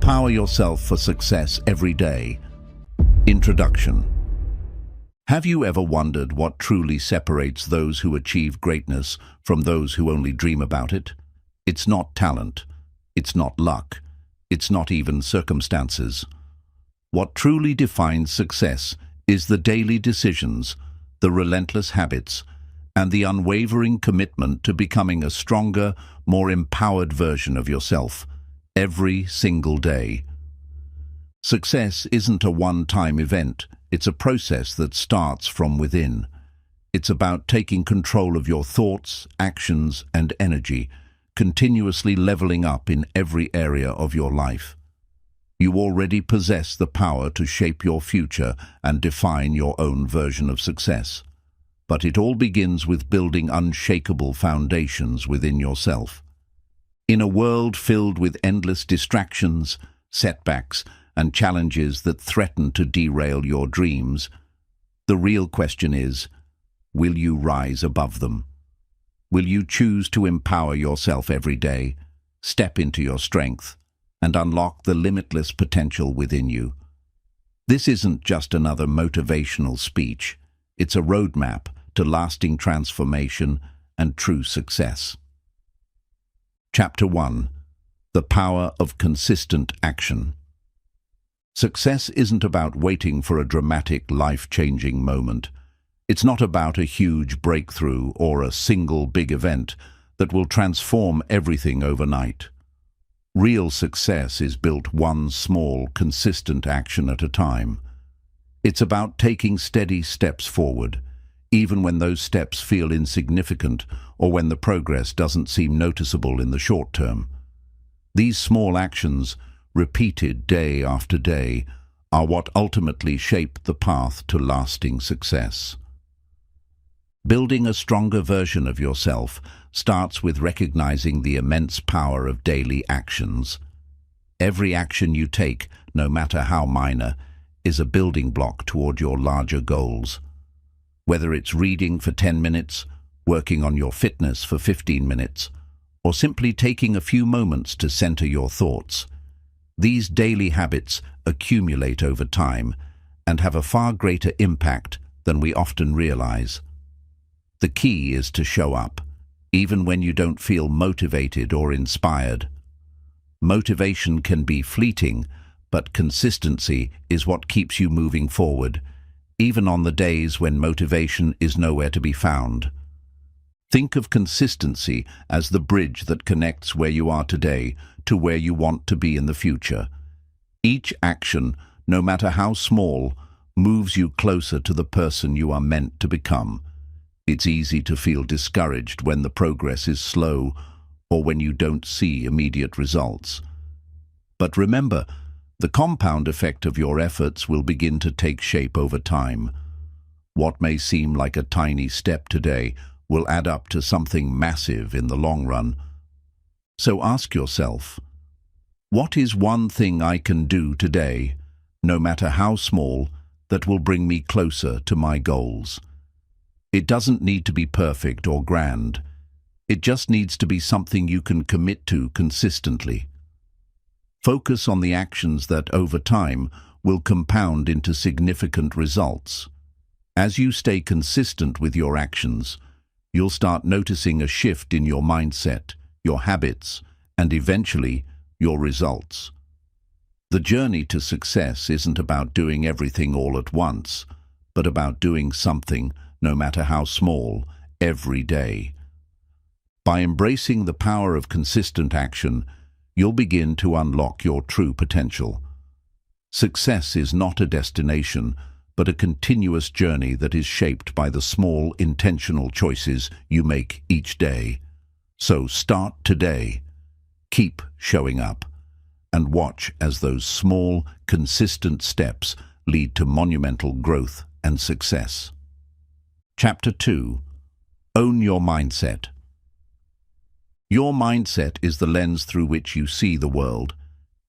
Empower yourself for success every day. Introduction. Have you ever wondered what truly separates those who achieve greatness from those who only dream about it? It's not talent. It's not luck. It's not even circumstances. What truly defines success is the daily decisions, the relentless habits, and the unwavering commitment to becoming a stronger, more empowered version of yourself every single day. Success isn't a one-time event. It's a process that starts from within. It's about taking control of your thoughts, actions, and energy, continuously leveling up in every area of your life. You already possess the power to shape your future and define your own version of success. But it all begins with building unshakable foundations within yourself. In a world filled with endless distractions, setbacks, and challenges that threaten to derail your dreams, the real question is, will you rise above them? Will you choose to empower yourself every day, step into your strength, and unlock the limitless potential within you? This isn't just another motivational speech. It's a roadmap to lasting transformation and true success. Chapter 1. The Power of Consistent Action. Success isn't about waiting for a dramatic, life-changing moment. It's not about a huge breakthrough or a single big event that will transform everything overnight. Real success is built one small, consistent action at a time. It's about taking steady steps forward, even when those steps feel insignificant or when the progress doesn't seem noticeable in the short term. These small actions, repeated day after day, are what ultimately shape the path to lasting success. Building a stronger version of yourself starts with recognizing the immense power of daily actions. Every action you take, no matter how minor, is a building block toward your larger goals. Whether it's reading for 10 minutes, working on your fitness for 15 minutes, or simply taking a few moments to center your thoughts, these daily habits accumulate over time and have a far greater impact than we often realize. The key is to show up, even when you don't feel motivated or inspired. Motivation can be fleeting, but consistency is what keeps you moving forward, even on the days when motivation is nowhere to be found. Think of consistency as the bridge that connects where you are today to where you want to be in the future. Each action, no matter how small, moves you closer to the person you are meant to become. It's easy to feel discouraged when the progress is slow or when you don't see immediate results. But remember, the compound effect of your efforts will begin to take shape over time. What may seem like a tiny step today will add up to something massive in the long run. So ask yourself, what is one thing I can do today, no matter how small, that will bring me closer to my goals? It doesn't need to be perfect or grand. It just needs to be something you can commit to consistently. Focus on the actions that, over time, will compound into significant results. As you stay consistent with your actions, you'll start noticing a shift in your mindset, your habits, and eventually, your results. The journey to success isn't about doing everything all at once, but about doing something, no matter how small, every day. By embracing the power of consistent action, you'll begin to unlock your true potential. Success is not a destination, but a continuous journey that is shaped by the small, intentional choices you make each day. So start today. Keep showing up, and watch as those small, consistent steps lead to monumental growth and success. Chapter 2. Own your mindset. Your mindset is the lens through which you see the world.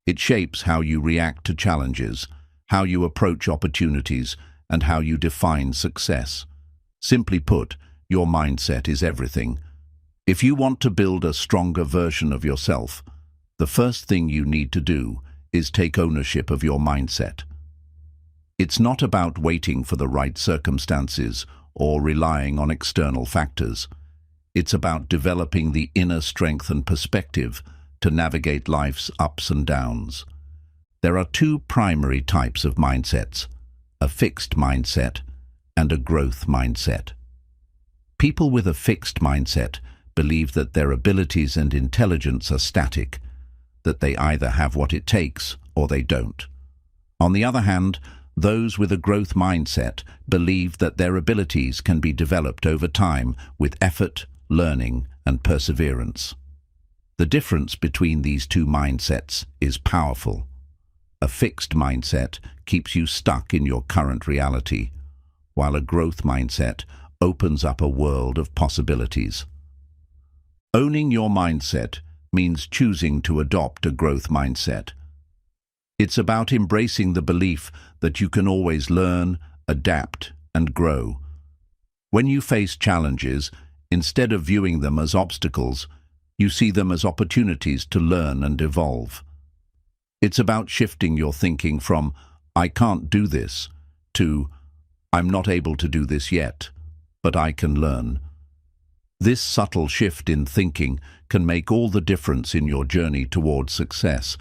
It shapes how you react to challenges, how you approach opportunities, and how you define success. Simply put, your mindset is everything. If you want to build a stronger version of yourself, the first thing you need to do is take ownership of your mindset. It's not about waiting for the right circumstances or relying on external factors. It's about developing the inner strength and perspective to navigate life's ups and downs. There are two primary types of mindsets: a fixed mindset and a growth mindset. People with a fixed mindset believe that their abilities and intelligence are static, that they either have what it takes or they don't. On the other hand, those with a growth mindset believe that their abilities can be developed over time with effort, learning, and perseverance. The difference between these two mindsets is powerful. A fixed mindset keeps you stuck in your current reality, while a growth mindset opens up a world of possibilities. Owning your mindset means choosing to adopt a growth mindset. It's about embracing the belief that you can always learn, adapt, and grow. When you face challenges, instead of viewing them as obstacles, you see them as opportunities to learn and evolve. It's about shifting your thinking from "I can't do this" to "I'm not able to do this yet, but I can learn." This subtle shift in thinking can make all the difference in your journey towards success.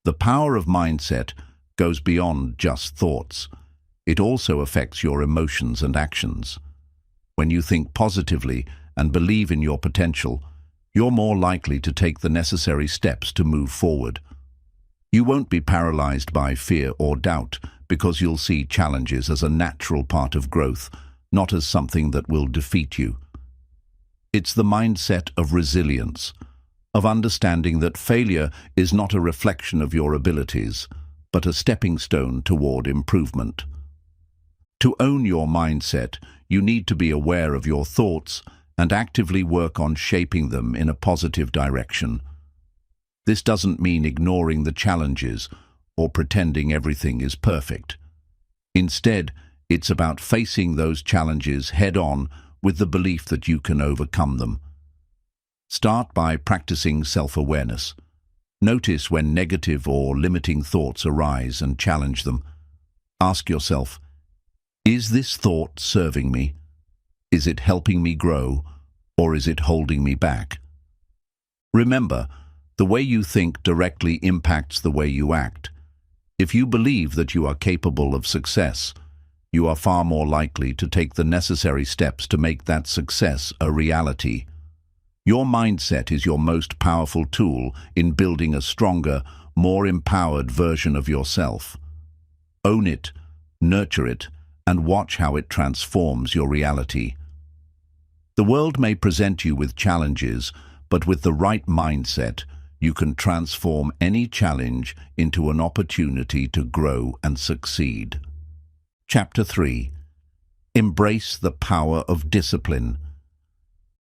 The power of mindset goes beyond just thoughts. It also affects your emotions and actions. When you think positively and believe in your potential, you're more likely to take the necessary steps to move forward. You won't be paralyzed by fear or doubt because you'll see challenges as a natural part of growth, not as something that will defeat you. It's the mindset of resilience, of understanding that failure is not a reflection of your abilities, but a stepping stone toward improvement. To own your mindset, you need to be aware of your thoughts and actively work on shaping them in a positive direction. This doesn't mean ignoring the challenges or pretending everything is perfect. Instead, it's about facing those challenges head-on with the belief that you can overcome them. Start by practicing self-awareness. Notice when negative or limiting thoughts arise and challenge them. Ask yourself, is this thought serving me? Is it helping me grow, or is it holding me back? Remember, the way you think directly impacts the way you act. If you believe that you are capable of success, you are far more likely to take the necessary steps to make that success a reality. Your mindset is your most powerful tool in building a stronger, more empowered version of yourself. Own it, nurture it, and watch how it transforms your reality. The world may present you with challenges, but with the right mindset, you can transform any challenge into an opportunity to grow and succeed. Chapter 3. Embrace the power of discipline.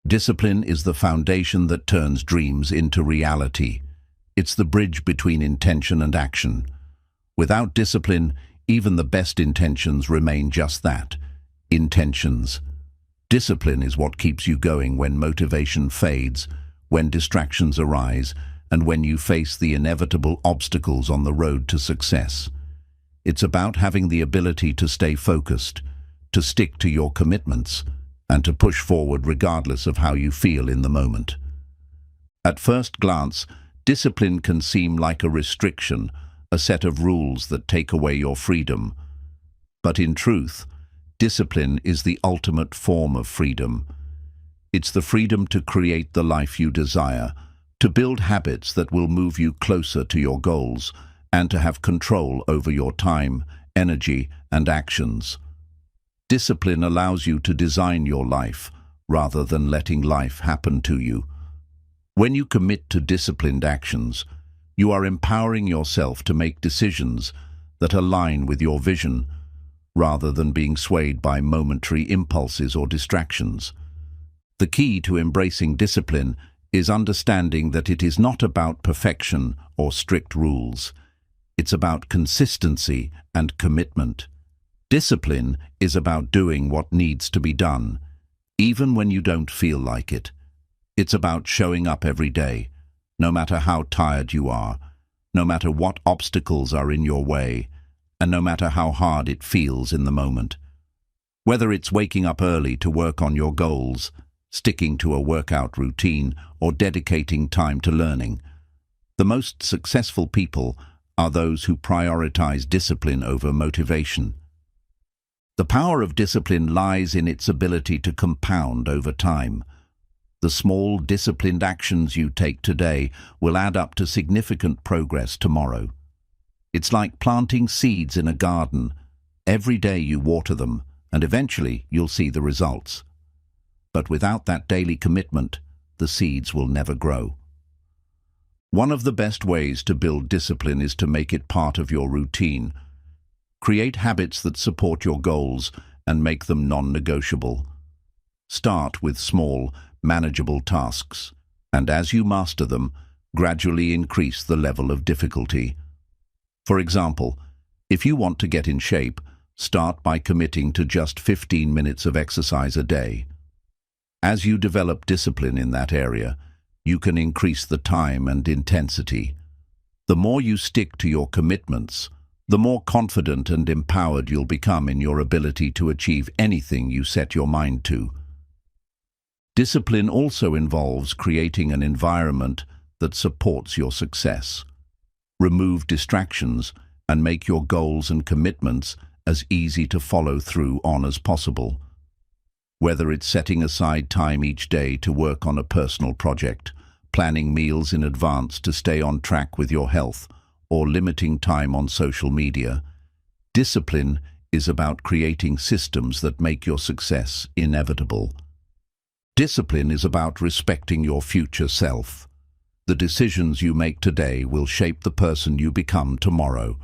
Discipline is the foundation that turns dreams into reality. It's the bridge between intention and action. Without discipline, even the best intentions remain just that, intentions. Discipline is what keeps you going when motivation fades, when distractions arise, and when you face the inevitable obstacles on the road to success. It's about having the ability to stay focused, to stick to your commitments, and to push forward regardless of how you feel in the moment. At first glance, discipline can seem like a restriction, a set of rules that take away your freedom. But in truth, discipline is the ultimate form of freedom. It's the freedom to create the life you desire, to build habits that will move you closer to your goals, and to have control over your time, energy, and actions. Discipline allows you to design your life, rather than letting life happen to you. When you commit to disciplined actions, you are empowering yourself to make decisions that align with your vision, rather than being swayed by momentary impulses or distractions. The key to embracing discipline is understanding that it is not about perfection or strict rules. It's about consistency and commitment. Discipline is about doing what needs to be done, even when you don't feel like it. It's about showing up every day, no matter how tired you are, no matter what obstacles are in your way, and no matter how hard it feels in the moment. Whether it's waking up early to work on your goals, sticking to a workout routine, or dedicating time to learning, the most successful people are those who prioritize discipline over motivation. The power of discipline lies in its ability to compound over time. The small, disciplined actions you take today will add up to significant progress tomorrow. It's like planting seeds in a garden. Every day you water them, and eventually you'll see the results. But without that daily commitment, the seeds will never grow. One of the best ways to build discipline is to make it part of your routine. Create habits that support your goals and make them non-negotiable. Start with small, manageable tasks, and as you master them, gradually increase the level of difficulty. For example, if you want to get in shape, start by committing to just 15 minutes of exercise a day. As you develop discipline in that area, you can increase the time and intensity. The more you stick to your commitments, the more confident and empowered you'll become in your ability to achieve anything you set your mind to. Discipline also involves creating an environment that supports your success. Remove distractions and make your goals and commitments as easy to follow through on as possible. Whether it's setting aside time each day to work on a personal project, planning meals in advance to stay on track with your health, or limiting time on social media, discipline is about creating systems that make your success inevitable. Discipline is about respecting your future self. The decisions you make today will shape the person you become tomorrow.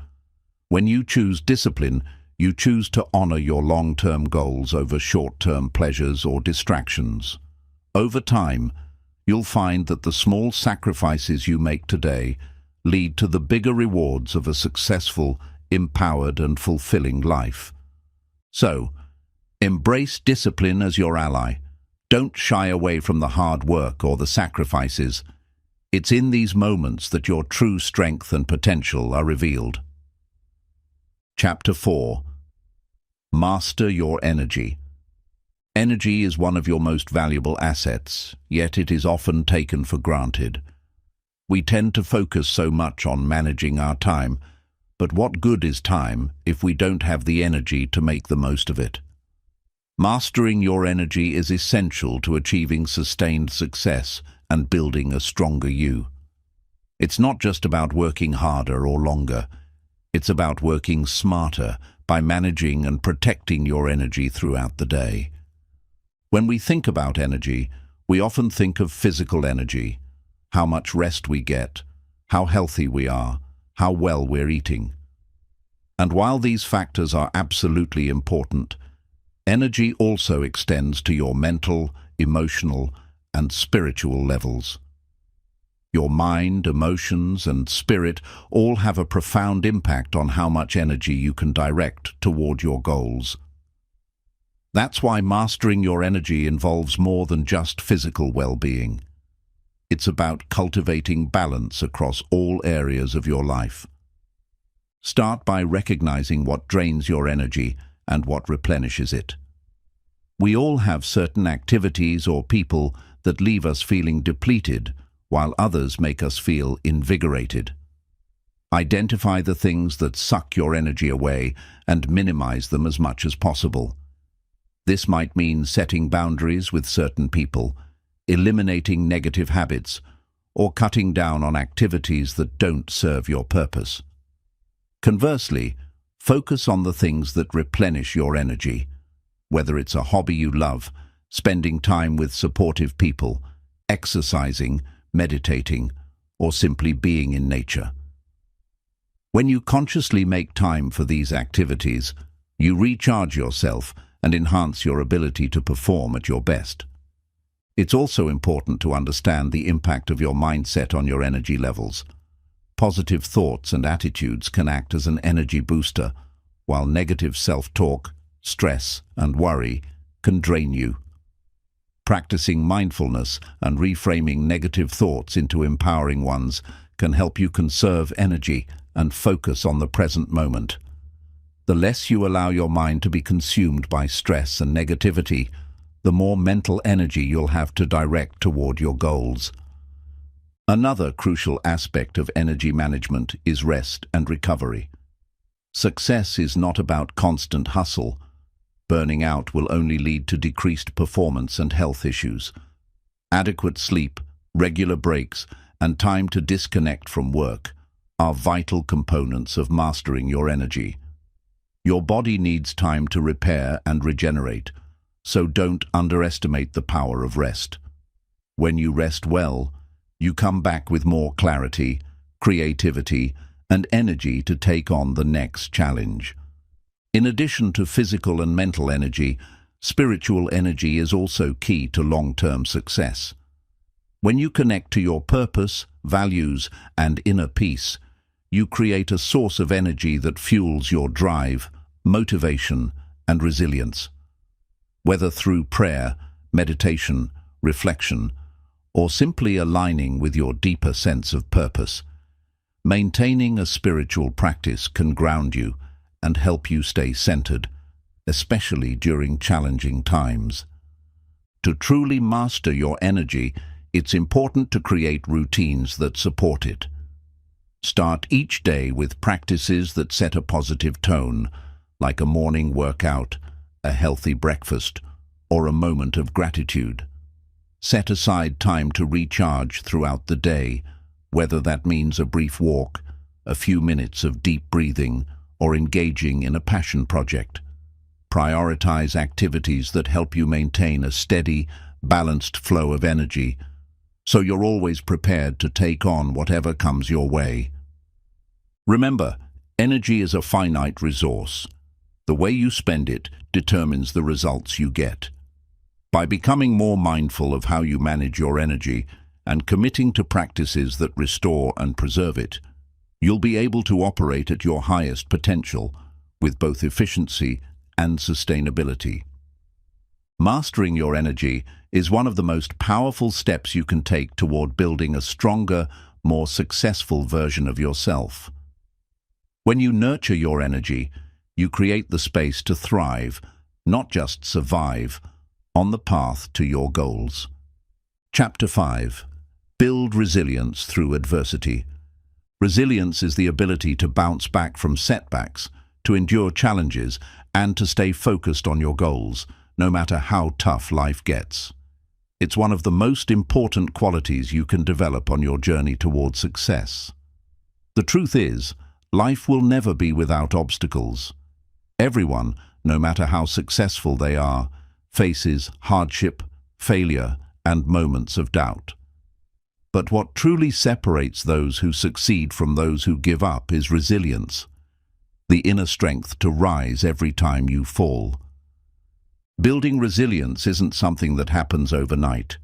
When you choose discipline, you choose to honor your long-term goals over short-term pleasures or distractions. Over time, you'll find that the small sacrifices you make today lead to the bigger rewards of a successful, empowered, and fulfilling life. So, embrace discipline as your ally. Don't shy away from the hard work or the sacrifices. It's in these moments that your true strength and potential are revealed. Chapter 4. Master your energy. Energy is one of your most valuable assets, yet it is often taken for granted. We tend to focus so much on managing our time, but what good is time if we don't have the energy to make the most of it? Mastering your energy is essential to achieving sustained success and building a stronger you. It's not just about working harder or longer. It's about working smarter by managing and protecting your energy throughout the day. When we think about energy, we often think of physical energy, how much rest we get, how healthy we are, how well we're eating. And while these factors are absolutely important, energy also extends to your mental, emotional, and spiritual levels. Your mind, emotions, and spirit all have a profound impact on how much energy you can direct toward your goals. That's why mastering your energy involves more than just physical well-being. It's about cultivating balance across all areas of your life. Start by recognizing what drains your energy and what replenishes it. We all have certain activities or people that leave us feeling depleted, while others make us feel invigorated. Identify the things that suck your energy away and minimize them as much as possible. This might mean setting boundaries with certain people, eliminating negative habits, or cutting down on activities that don't serve your purpose. Conversely, focus on the things that replenish your energy, whether it's a hobby you love, spending time with supportive people, exercising, meditating, or simply being in nature. When you consciously make time for these activities, you recharge yourself and enhance your ability to perform at your best. It's also important to understand the impact of your mindset on your energy levels. Positive thoughts and attitudes can act as an energy booster, while negative self-talk, stress, and worry can drain you. Practicing mindfulness and reframing negative thoughts into empowering ones can help you conserve energy and focus on the present moment. The less you allow your mind to be consumed by stress and negativity, the more mental energy you'll have to direct toward your goals. Another crucial aspect of energy management is rest and recovery. Success is not about constant hustle. Burning out will only lead to decreased performance and health issues. Adequate sleep, regular breaks, and time to disconnect from work are vital components of mastering your energy. Your body needs time to repair and regenerate, so don't underestimate the power of rest. When you rest well, you come back with more clarity, creativity, and energy to take on the next challenge. In addition to physical and mental energy, spiritual energy is also key to long-term success. When you connect to your purpose, values, and inner peace, you create a source of energy that fuels your drive, motivation, and resilience. Whether through prayer, meditation, reflection, or simply aligning with your deeper sense of purpose, maintaining a spiritual practice can ground you and help you stay centered, especially during challenging times. To truly master your energy, it's important to create routines that support it. Start each day with practices that set a positive tone, like a morning workout, a healthy breakfast, or a moment of gratitude. Set aside time to recharge throughout the day, whether that means a brief walk, a few minutes of deep breathing, or engaging in a passion project. Prioritize activities that help you maintain a steady, balanced flow of energy, so you're always prepared to take on whatever comes your way. Remember, energy is a finite resource. The way you spend it determines the results you get. By becoming more mindful of how you manage your energy and committing to practices that restore and preserve it, you'll be able to operate at your highest potential with both efficiency and sustainability. Mastering your energy is one of the most powerful steps you can take toward building a stronger, more successful version of yourself. When you nurture your energy, you create the space to thrive, not just survive, on the path to your goals. Chapter 5. Build resilience through adversity. Resilience is the ability to bounce back from setbacks, to endure challenges, and to stay focused on your goals, no matter how tough life gets. It's one of the most important qualities you can develop on your journey toward success. The truth is, life will never be without obstacles. Everyone, no matter how successful they are, faces hardship, failure, and moments of doubt. But what truly separates those who succeed from those who give up is resilience, the inner strength to rise every time you fall. Building resilience isn't something that happens overnight.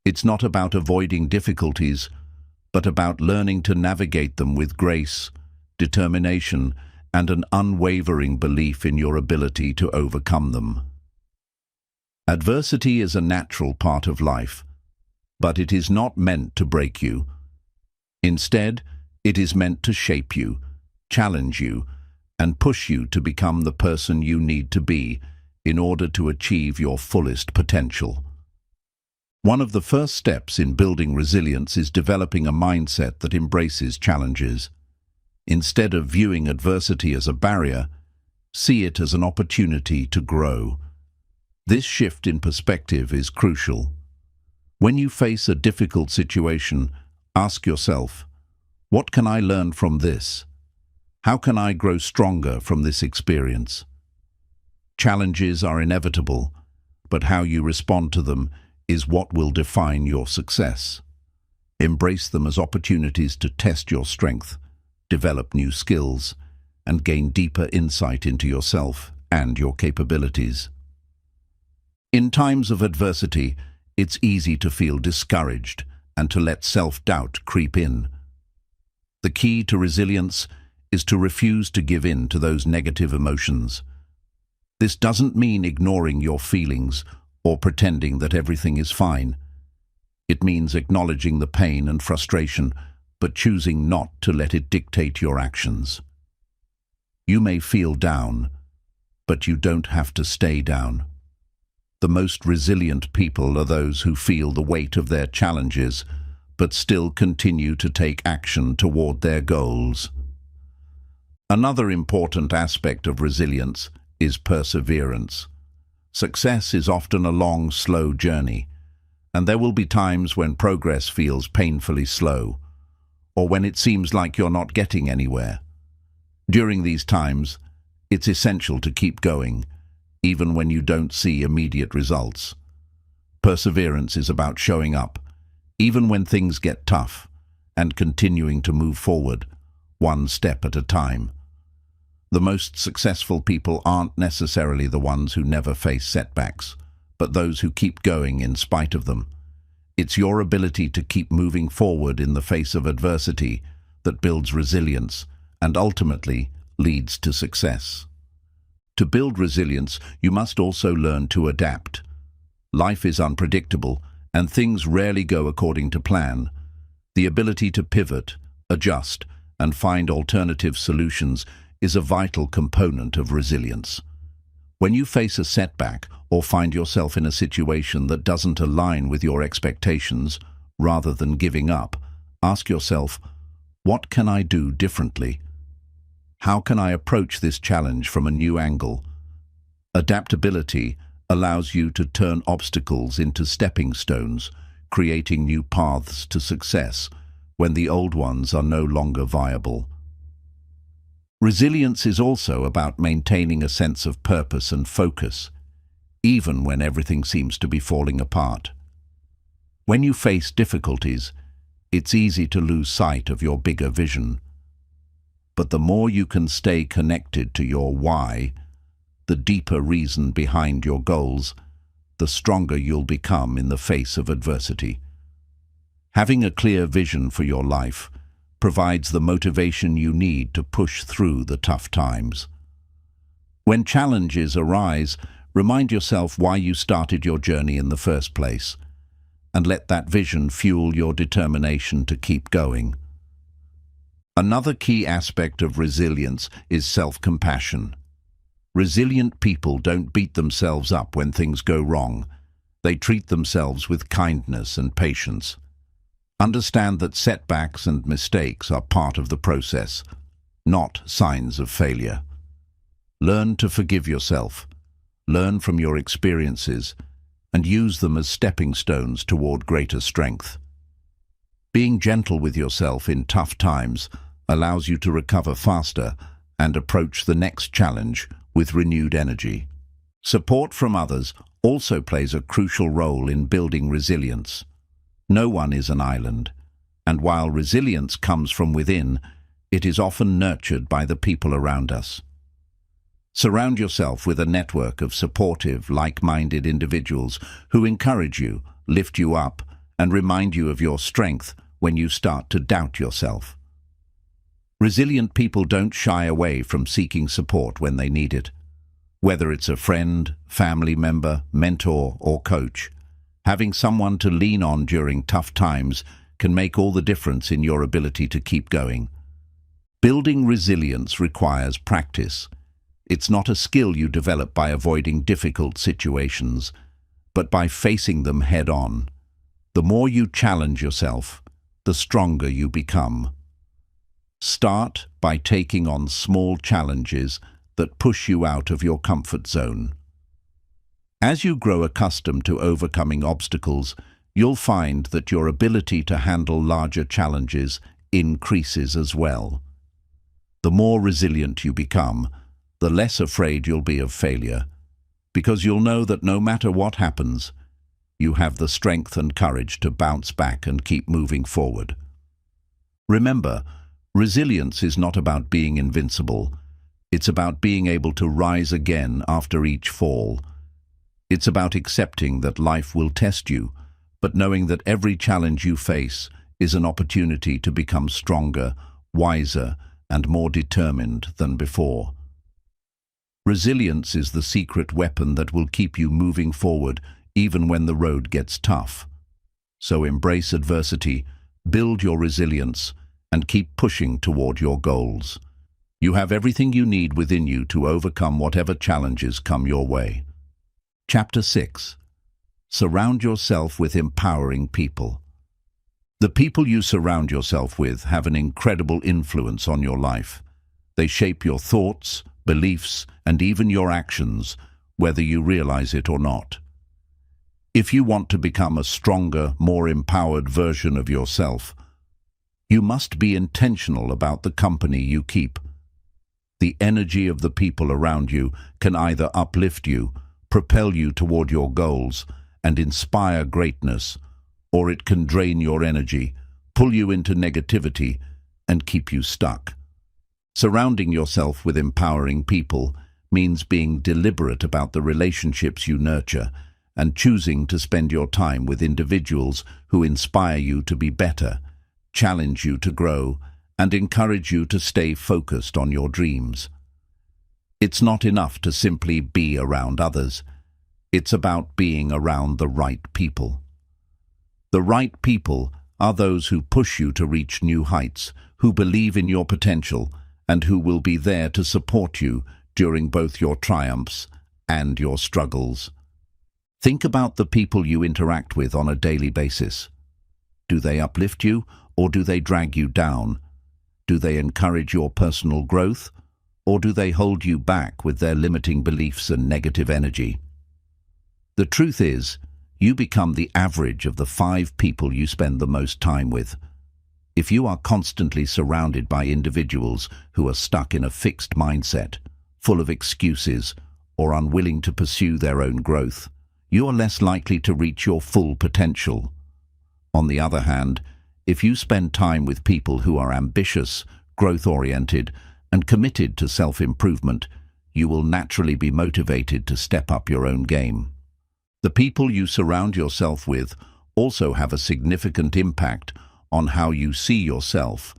It's not about avoiding difficulties, but about learning to navigate them with grace, determination, and an unwavering belief in your ability to overcome them. Adversity is a natural part of life, but it is not meant to break you. Instead, it is meant to shape you, challenge you, and push you to become the person you need to be in order to achieve your fullest potential. One of the first steps in building resilience is developing a mindset that embraces challenges. Instead of viewing adversity as a barrier, see it as an opportunity to grow. This shift in perspective is crucial. When you face a difficult situation, ask yourself, what can I learn from this? How can I grow stronger from this experience? Challenges are inevitable, but how you respond to them is what will define your success. Embrace them as opportunities to test your strength, develop new skills, and gain deeper insight into yourself and your capabilities. In times of adversity, it's easy to feel discouraged and to let self-doubt creep in. The key to resilience is to refuse to give in to those negative emotions. This doesn't mean ignoring your feelings or pretending that everything is fine. It means acknowledging the pain and frustration, but choosing not to let it dictate your actions. You may feel down, but you don't have to stay down. The most resilient people are those who feel the weight of their challenges, but still continue to take action toward their goals. Another important aspect of resilience is perseverance. Success is often a long, slow journey, and there will be times when progress feels painfully slow, or when it seems like you're not getting anywhere. During these times, it's essential to keep going, even when you don't see immediate results. Perseverance is about showing up, even when things get tough, and continuing to move forward, one step at a time. The most successful people aren't necessarily the ones who never face setbacks, but those who keep going in spite of them. It's your ability to keep moving forward in the face of adversity that builds resilience and ultimately leads to success. To build resilience, you must also learn to adapt. Life is unpredictable, and things rarely go according to plan. The ability to pivot, adjust, and find alternative solutions is a vital component of resilience. When you face a setback or find yourself in a situation that doesn't align with your expectations, rather than giving up, ask yourself, what can I do differently? How can I approach this challenge from a new angle? Adaptability allows you to turn obstacles into stepping stones, creating new paths to success when the old ones are no longer viable. Resilience is also about maintaining a sense of purpose and focus, even when everything seems to be falling apart. When you face difficulties, it's easy to lose sight of your bigger vision. But the more you can stay connected to your why, the deeper reason behind your goals, the stronger you'll become in the face of adversity. Having a clear vision for your life provides the motivation you need to push through the tough times. When challenges arise, remind yourself why you started your journey in the first place, and let that vision fuel your determination to keep going. Another key aspect of resilience is self-compassion. Resilient people don't beat themselves up when things go wrong. They treat themselves with kindness and patience. Understand that setbacks and mistakes are part of the process, not signs of failure. Learn to forgive yourself, learn from your experiences, and use them as stepping stones toward greater strength. Being gentle with yourself in tough times allows you to recover faster and approach the next challenge with renewed energy. Support from others also plays a crucial role in building resilience. No one is an island, and while resilience comes from within, it is often nurtured by the people around us. Surround yourself with a network of supportive, like-minded individuals who encourage you, lift you up, and remind you of your strength when you start to doubt yourself. Resilient people don't shy away from seeking support when they need it. Whether it's a friend, family member, mentor, or coach, having someone to lean on during tough times can make all the difference in your ability to keep going. Building resilience requires practice. It's not a skill you develop by avoiding difficult situations, but by facing them head-on. The more you challenge yourself, the stronger you become. Start by taking on small challenges that push you out of your comfort zone. As you grow accustomed to overcoming obstacles, you'll find that your ability to handle larger challenges increases as well. The more resilient you become, the less afraid you'll be of failure, because you'll know that no matter what happens, you have the strength and courage to bounce back and keep moving forward. Remember, resilience is not about being invincible. It's about being able to rise again after each fall. It's about accepting that life will test you, but knowing that every challenge you face is an opportunity to become stronger, wiser, and more determined than before. Resilience is the secret weapon that will keep you moving forward even when the road gets tough. So embrace adversity, build your resilience, and keep pushing toward your goals. You have everything you need within you to overcome whatever challenges come your way. Chapter 6. Surround yourself with empowering people. The people you surround yourself with have an incredible influence on your life. They shape your thoughts, beliefs, and even your actions, whether you realize it or not. If you want to become a stronger, more empowered version of yourself, you must be intentional about the company you keep. The energy of the people around you can either uplift you, propel you toward your goals, and inspire greatness, or it can drain your energy, pull you into negativity, and keep you stuck. Surrounding yourself with empowering people means being deliberate about the relationships you nurture and choosing to spend your time with individuals who inspire you to be better, challenge you to grow, and encourage you to stay focused on your dreams. It's not enough to simply be around others. It's about being around the right people. The right people are those who push you to reach new heights, who believe in your potential, and who will be there to support you during both your triumphs and your struggles. Think about the people you interact with on a daily basis. Do they uplift you, or do they drag you down? Do they encourage your personal growth, or do they hold you back with their limiting beliefs and negative energy? The truth is, you become the average of the 5 people you spend the most time with. If you are constantly surrounded by individuals who are stuck in a fixed mindset, full of excuses, or unwilling to pursue their own growth, you are less likely to reach your full potential. On the other hand, if you spend time with people who are ambitious, growth-oriented, and committed to self-improvement, you will naturally be motivated to step up your own game. The people you surround yourself with also have a significant impact on how you see yourself.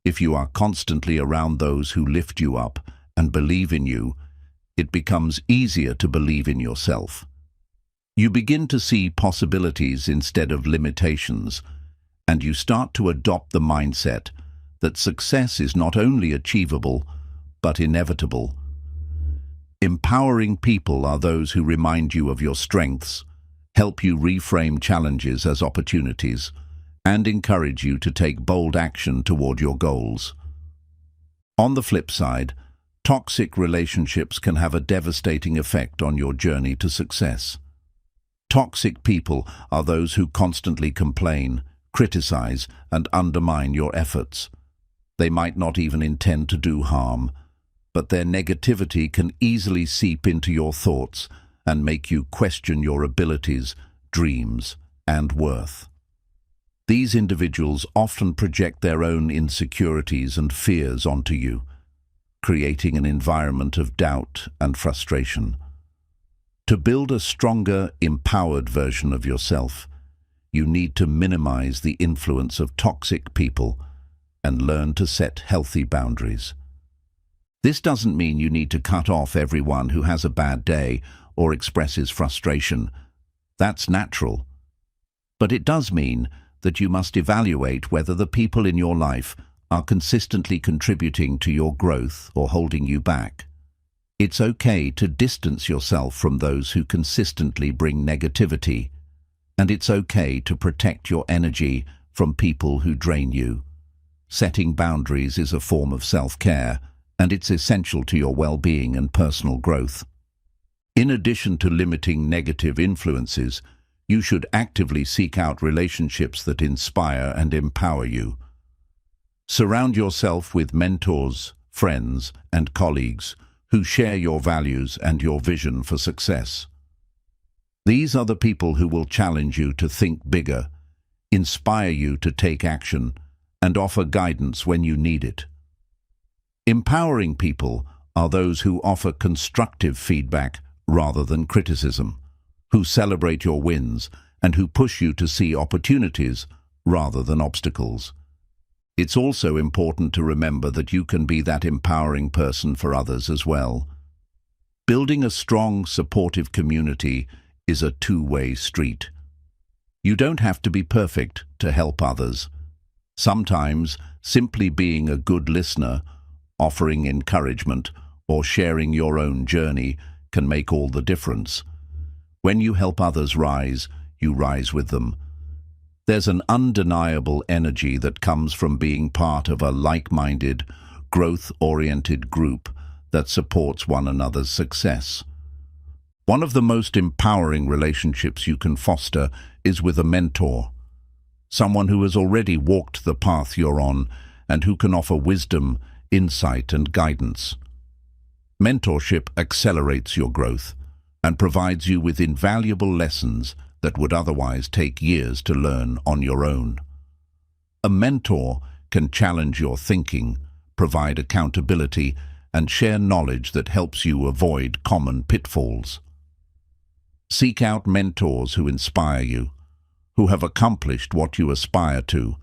If you are constantly around those who lift you up and believe in you, it becomes easier to believe in yourself. You begin to see possibilities instead of limitations, and you start to adopt the mindset that success is not only achievable, but inevitable. Empowering people are those who remind you of your strengths, help you reframe challenges as opportunities, and encourage you to take bold action toward your goals. On the flip side, toxic relationships can have a devastating effect on your journey to success. Toxic people are those who constantly complain, criticize, and undermine your efforts. They might not even intend to do harm, but their negativity can easily seep into your thoughts and make you question your abilities, dreams, and worth. These individuals often project their own insecurities and fears onto you, creating an environment of doubt and frustration. To build a stronger, empowered version of yourself, you need to minimize the influence of toxic people and learn to set healthy boundaries. This doesn't mean you need to cut off everyone who has a bad day or expresses frustration. That's natural. But it does mean that you must evaluate whether the people in your life are consistently contributing to your growth or holding you back. It's okay to distance yourself from those who consistently bring negativity, and it's okay to protect your energy from people who drain you. Setting boundaries is a form of self-care, and it's essential to your well-being and personal growth. In addition to limiting negative influences, you should actively seek out relationships that inspire and empower you. Surround yourself with mentors, friends, and colleagues who share your values and your vision for success. These are the people who will challenge you to think bigger, inspire you to take action, and offer guidance when you need it. Empowering people are those who offer constructive feedback rather than criticism, who celebrate your wins, and who push you to see opportunities rather than obstacles. It's also important to remember that you can be that empowering person for others as well. Building a strong, supportive community is a two-way street. You don't have to be perfect to help others. Sometimes, simply being a good listener, offering encouragement, or sharing your own journey can make all the difference. When you help others rise, you rise with them. There's an undeniable energy that comes from being part of a like-minded, growth-oriented group that supports one another's success. One of the most empowering relationships you can foster is with a mentor, someone who has already walked the path you're on and who can offer wisdom, insight, and guidance. Mentorship accelerates your growth and provides you with invaluable lessons that would otherwise take years to learn on your own. A mentor can challenge your thinking, provide accountability, and share knowledge that helps you avoid common pitfalls. Seek out mentors who inspire you, who have accomplished what you aspire to,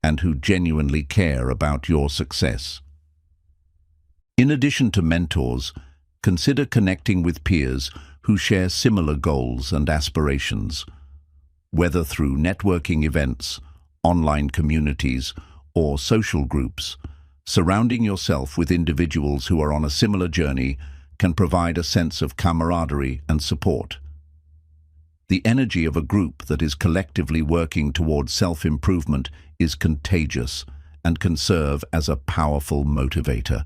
and who genuinely care about your success. In addition to mentors, consider connecting with peers who share similar goals and aspirations. Whether through networking events, online communities, or social groups, surrounding yourself with individuals who are on a similar journey can provide a sense of camaraderie and support. The energy of a group that is collectively working towards self-improvement is contagious and can serve as a powerful motivator.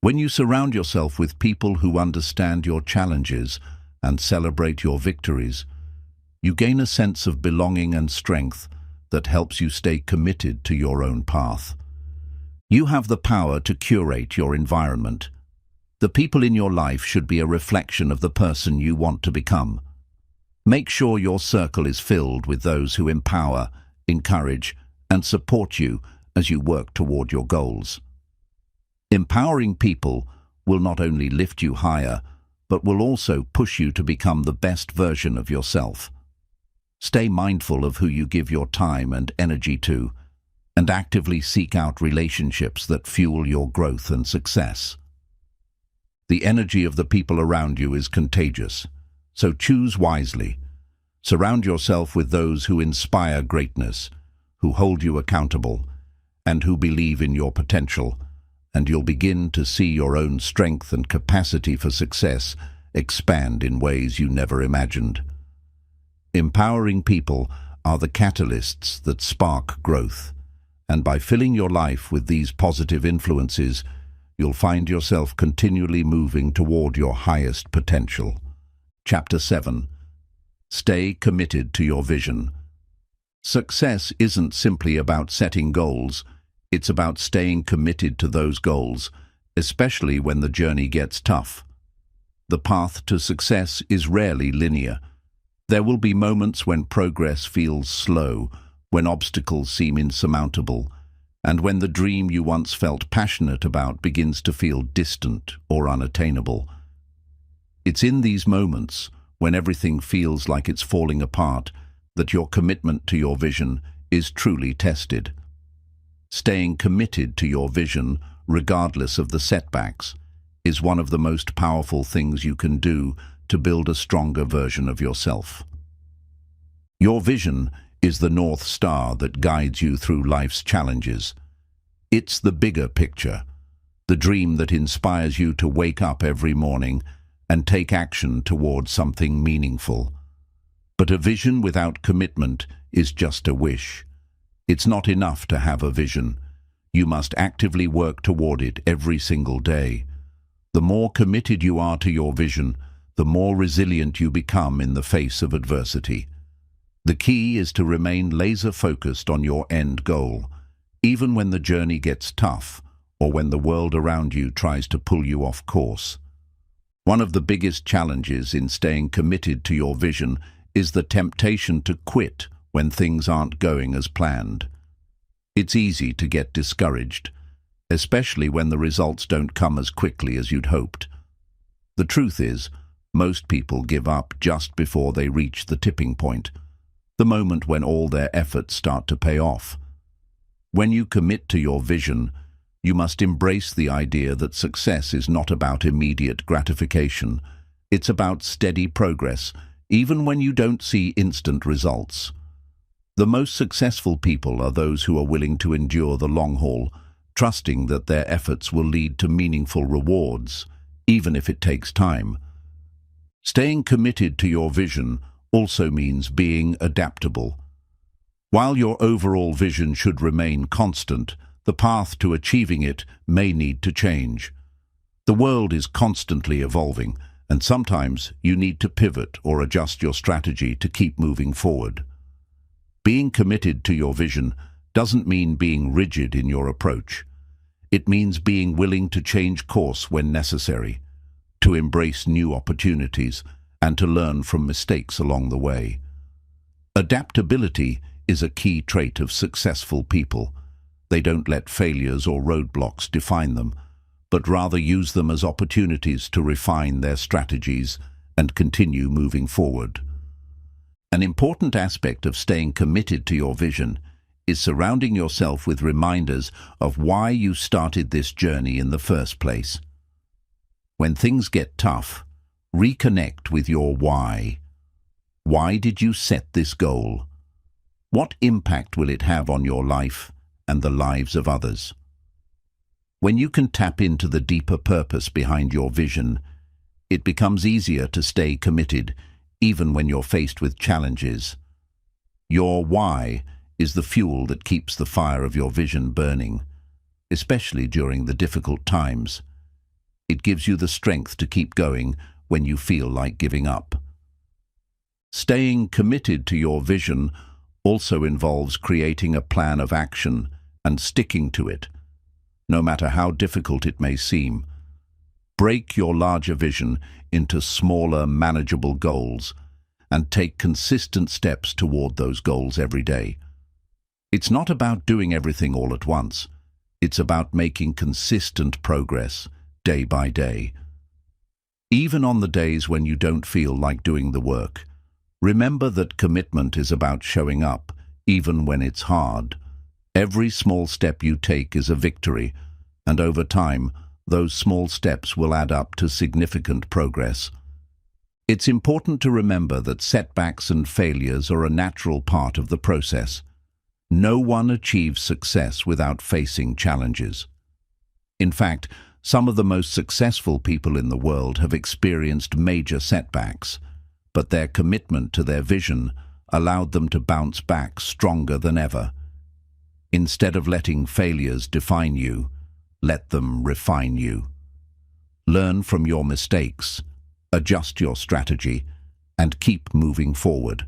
When you surround yourself with people who understand your challenges and celebrate your victories, you gain a sense of belonging and strength that helps you stay committed to your own path. You have the power to curate your environment. The people in your life should be a reflection of the person you want to become. Make sure your circle is filled with those who empower, encourage, and support you as you work toward your goals. Empowering people will not only lift you higher, but will also push you to become the best version of yourself. Stay mindful of who you give your time and energy to, and actively seek out relationships that fuel your growth and success. The energy of the people around you is contagious, so choose wisely. Surround yourself with those who inspire greatness, who hold you accountable, and who believe in your potential, and you'll begin to see your own strength and capacity for success expand in ways you never imagined. Empowering people are the catalysts that spark growth, and by filling your life with these positive influences, you'll find yourself continually moving toward your highest potential. Chapter 7. Stay committed to your vision. Success isn't simply about setting goals, it's about staying committed to those goals, especially when the journey gets tough. The path to success is rarely linear. There will be moments when progress feels slow, when obstacles seem insurmountable, and when the dream you once felt passionate about begins to feel distant or unattainable. It's in these moments, when everything feels like it's falling apart, that your commitment to your vision is truly tested. Staying committed to your vision, regardless of the setbacks, is one of the most powerful things you can do to build a stronger version of yourself. Your vision is the North Star that guides you through life's challenges. It's the bigger picture, the dream that inspires you to wake up every morning and take action towards something meaningful. But a vision without commitment is just a wish. It's not enough to have a vision. You must actively work toward it every single day. The more committed you are to your vision, the more resilient you become in the face of adversity. The key is to remain laser-focused on your end goal, even when the journey gets tough or when the world around you tries to pull you off course. One of the biggest challenges in staying committed to your vision is the temptation to quit when things aren't going as planned. It's easy to get discouraged, especially when the results don't come as quickly as you'd hoped. The truth is, most people give up just before they reach the tipping point, the moment when all their efforts start to pay off. When you commit to your vision, you must embrace the idea that success is not about immediate gratification. It's about steady progress, even when you don't see instant results. The most successful people are those who are willing to endure the long haul, trusting that their efforts will lead to meaningful rewards, even if it takes time. Staying committed to your vision also means being adaptable. While your overall vision should remain constant, the path to achieving it may need to change. The world is constantly evolving, and sometimes you need to pivot or adjust your strategy to keep moving forward. Being committed to your vision doesn't mean being rigid in your approach. It means being willing to change course when necessary, to embrace new opportunities, and to learn from mistakes along the way. Adaptability is a key trait of successful people. They don't let failures or roadblocks define them, but rather use them as opportunities to refine their strategies and continue moving forward. An important aspect of staying committed to your vision is surrounding yourself with reminders of why you started this journey in the first place. When things get tough, reconnect with your why. Why did you set this goal? What impact will it have on your life and the lives of others? When you can tap into the deeper purpose behind your vision, it becomes easier to stay committed even when you're faced with challenges. Your why is the fuel that keeps the fire of your vision burning, especially during the difficult times. It gives you the strength to keep going when you feel like giving up. Staying committed to your vision also involves creating a plan of action and sticking to it, no matter how difficult it may seem. Break your larger vision into smaller, manageable goals and take consistent steps toward those goals every day. It's not about doing everything all at once. It's about making consistent progress day by day. Even on the days when you don't feel like doing the work, remember that commitment is about showing up, even when it's hard. Every small step you take is a victory, and over time, those small steps will add up to significant progress. It's important to remember that setbacks and failures are a natural part of the process. No one achieves success without facing challenges. In fact, some of the most successful people in the world have experienced major setbacks, but their commitment to their vision allowed them to bounce back stronger than ever. Instead of letting failures define you, let them refine you. Learn from your mistakes, adjust your strategy, and keep moving forward.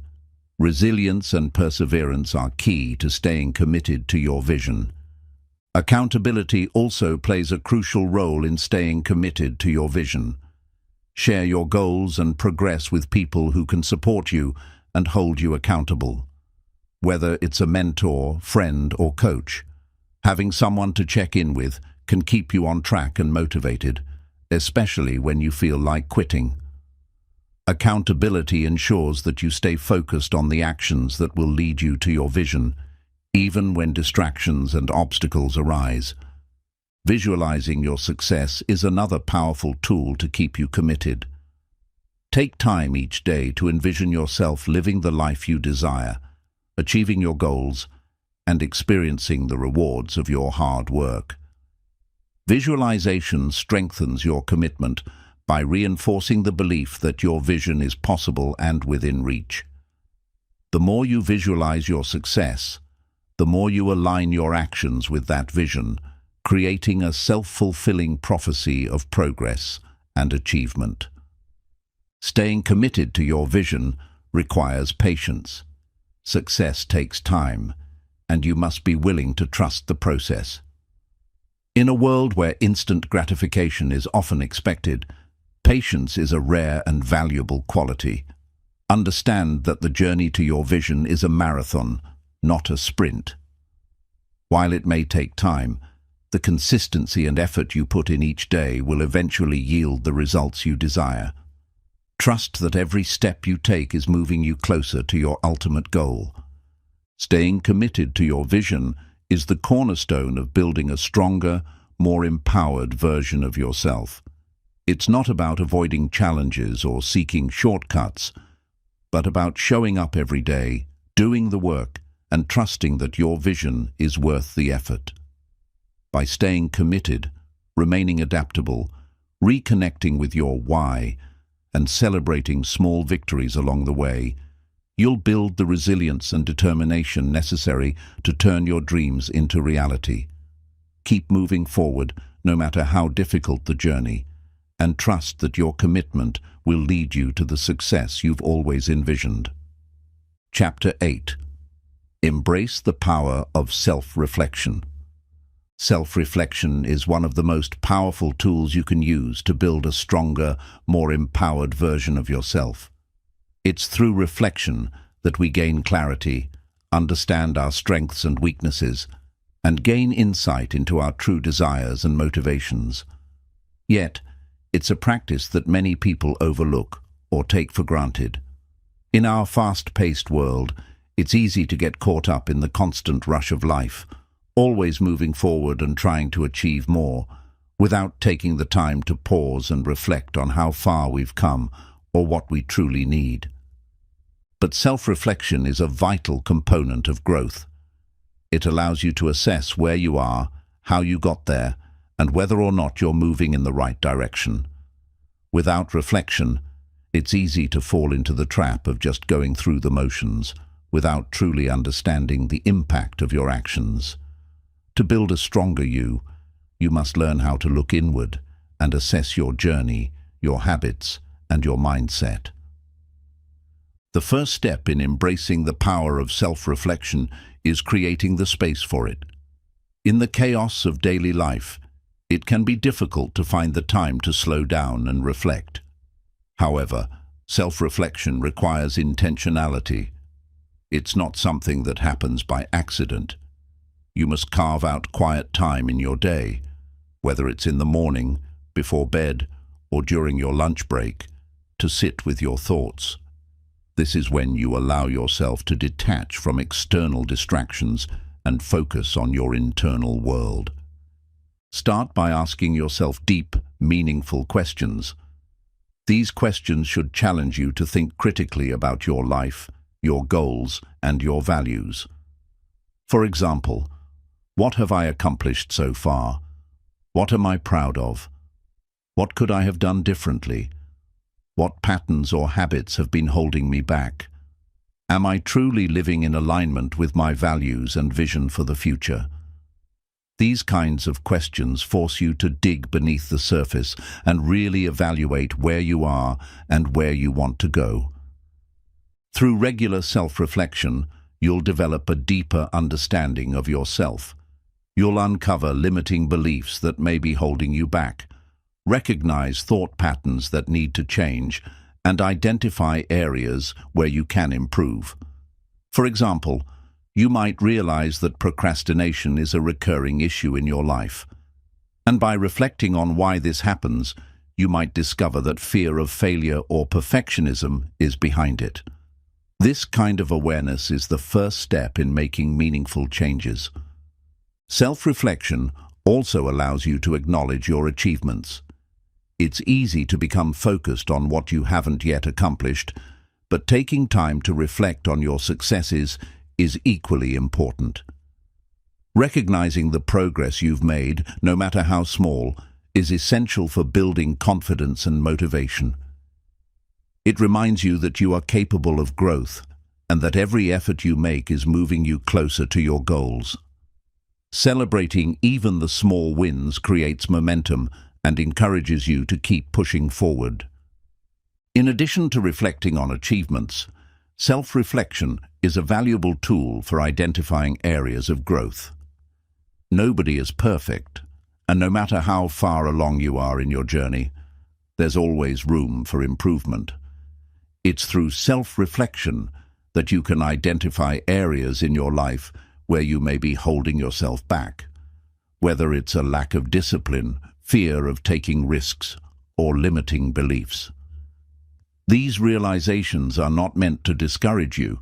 Resilience and perseverance are key to staying committed to your vision. Accountability also plays a crucial role in staying committed to your vision. Share your goals and progress with people who can support you and hold you accountable. Whether it's a mentor, friend, or coach, having someone to check in with can keep you on track and motivated, especially when you feel like quitting. Accountability ensures that you stay focused on the actions that will lead you to your vision, even when distractions and obstacles arise. Visualizing your success is another powerful tool to keep you committed. Take time each day to envision yourself living the life you desire, achieving your goals, and experiencing the rewards of your hard work. Visualization strengthens your commitment by reinforcing the belief that your vision is possible and within reach. The more you visualize your success, the more you align your actions with that vision, creating a self-fulfilling prophecy of progress and achievement. Staying committed to your vision requires patience. Success takes time, and you must be willing to trust the process. In a world where instant gratification is often expected, patience is a rare and valuable quality. Understand that the journey to your vision is a marathon, not a sprint. While it may take time, the consistency and effort you put in each day will eventually yield the results you desire. Trust that every step you take is moving you closer to your ultimate goal. Staying committed to your vision is the cornerstone of building a stronger, more empowered version of yourself. It's not about avoiding challenges or seeking shortcuts, but about showing up every day, doing the work, and trusting that your vision is worth the effort. By staying committed, remaining adaptable, reconnecting with your why, and celebrating small victories along the way, you'll build the resilience and determination necessary to turn your dreams into reality. Keep moving forward, no matter how difficult the journey, and trust that your commitment will lead you to the success you've always envisioned. Chapter 8. Embrace the power of self-reflection. Self-reflection is one of the most powerful tools you can use to build a stronger, more empowered version of yourself. It's through reflection that we gain clarity, understand our strengths and weaknesses, and gain insight into our true desires and motivations. Yet, it's a practice that many people overlook or take for granted. In our fast-paced world, it's easy to get caught up in the constant rush of life, always moving forward and trying to achieve more, without taking the time to pause and reflect on how far we've come or what we truly need. But self-reflection is a vital component of growth. It allows you to assess where you are, how you got there, and whether or not you're moving in the right direction. Without reflection, it's easy to fall into the trap of just going through the motions, without truly understanding the impact of your actions. To build a stronger you must learn how to look inward and assess your journey, your habits, and your mindset. The first step in embracing the power of self-reflection is creating the space for it. In the chaos of daily life, it can be difficult to find the time to slow down and reflect. However, self-reflection requires intentionality. It's not something that happens by accident. You must carve out quiet time in your day, whether it's in the morning, before bed, or during your lunch break, to sit with your thoughts. This is when you allow yourself to detach from external distractions and focus on your internal world. Start by asking yourself deep, meaningful questions. These questions should challenge you to think critically about your life, your goals, and your values. For example, what have I accomplished so far? What am I proud of? What could I have done differently? What patterns or habits have been holding me back? Am I truly living in alignment with my values and vision for the future? These kinds of questions force you to dig beneath the surface and really evaluate where you are and where you want to go. Through regular self-reflection, you'll develop a deeper understanding of yourself. You'll uncover limiting beliefs that may be holding you back, recognize thought patterns that need to change, and identify areas where you can improve. For example, you might realize that procrastination is a recurring issue in your life. And by reflecting on why this happens, you might discover that fear of failure or perfectionism is behind it. This kind of awareness is the first step in making meaningful changes. Self-reflection also allows you to acknowledge your achievements. It's easy to become focused on what you haven't yet accomplished, but taking time to reflect on your successes is equally important. Recognizing the progress you've made, no matter how small, is essential for building confidence and motivation. It reminds you that you are capable of growth and that every effort you make is moving you closer to your goals. Celebrating even the small wins creates momentum and encourages you to keep pushing forward. In addition to reflecting on achievements, self-reflection is a valuable tool for identifying areas of growth. Nobody is perfect, and no matter how far along you are in your journey, there's always room for improvement. It's through self-reflection that you can identify areas in your life where you may be holding yourself back, whether it's a lack of discipline, fear of taking risks, or limiting beliefs. These realizations are not meant to discourage you,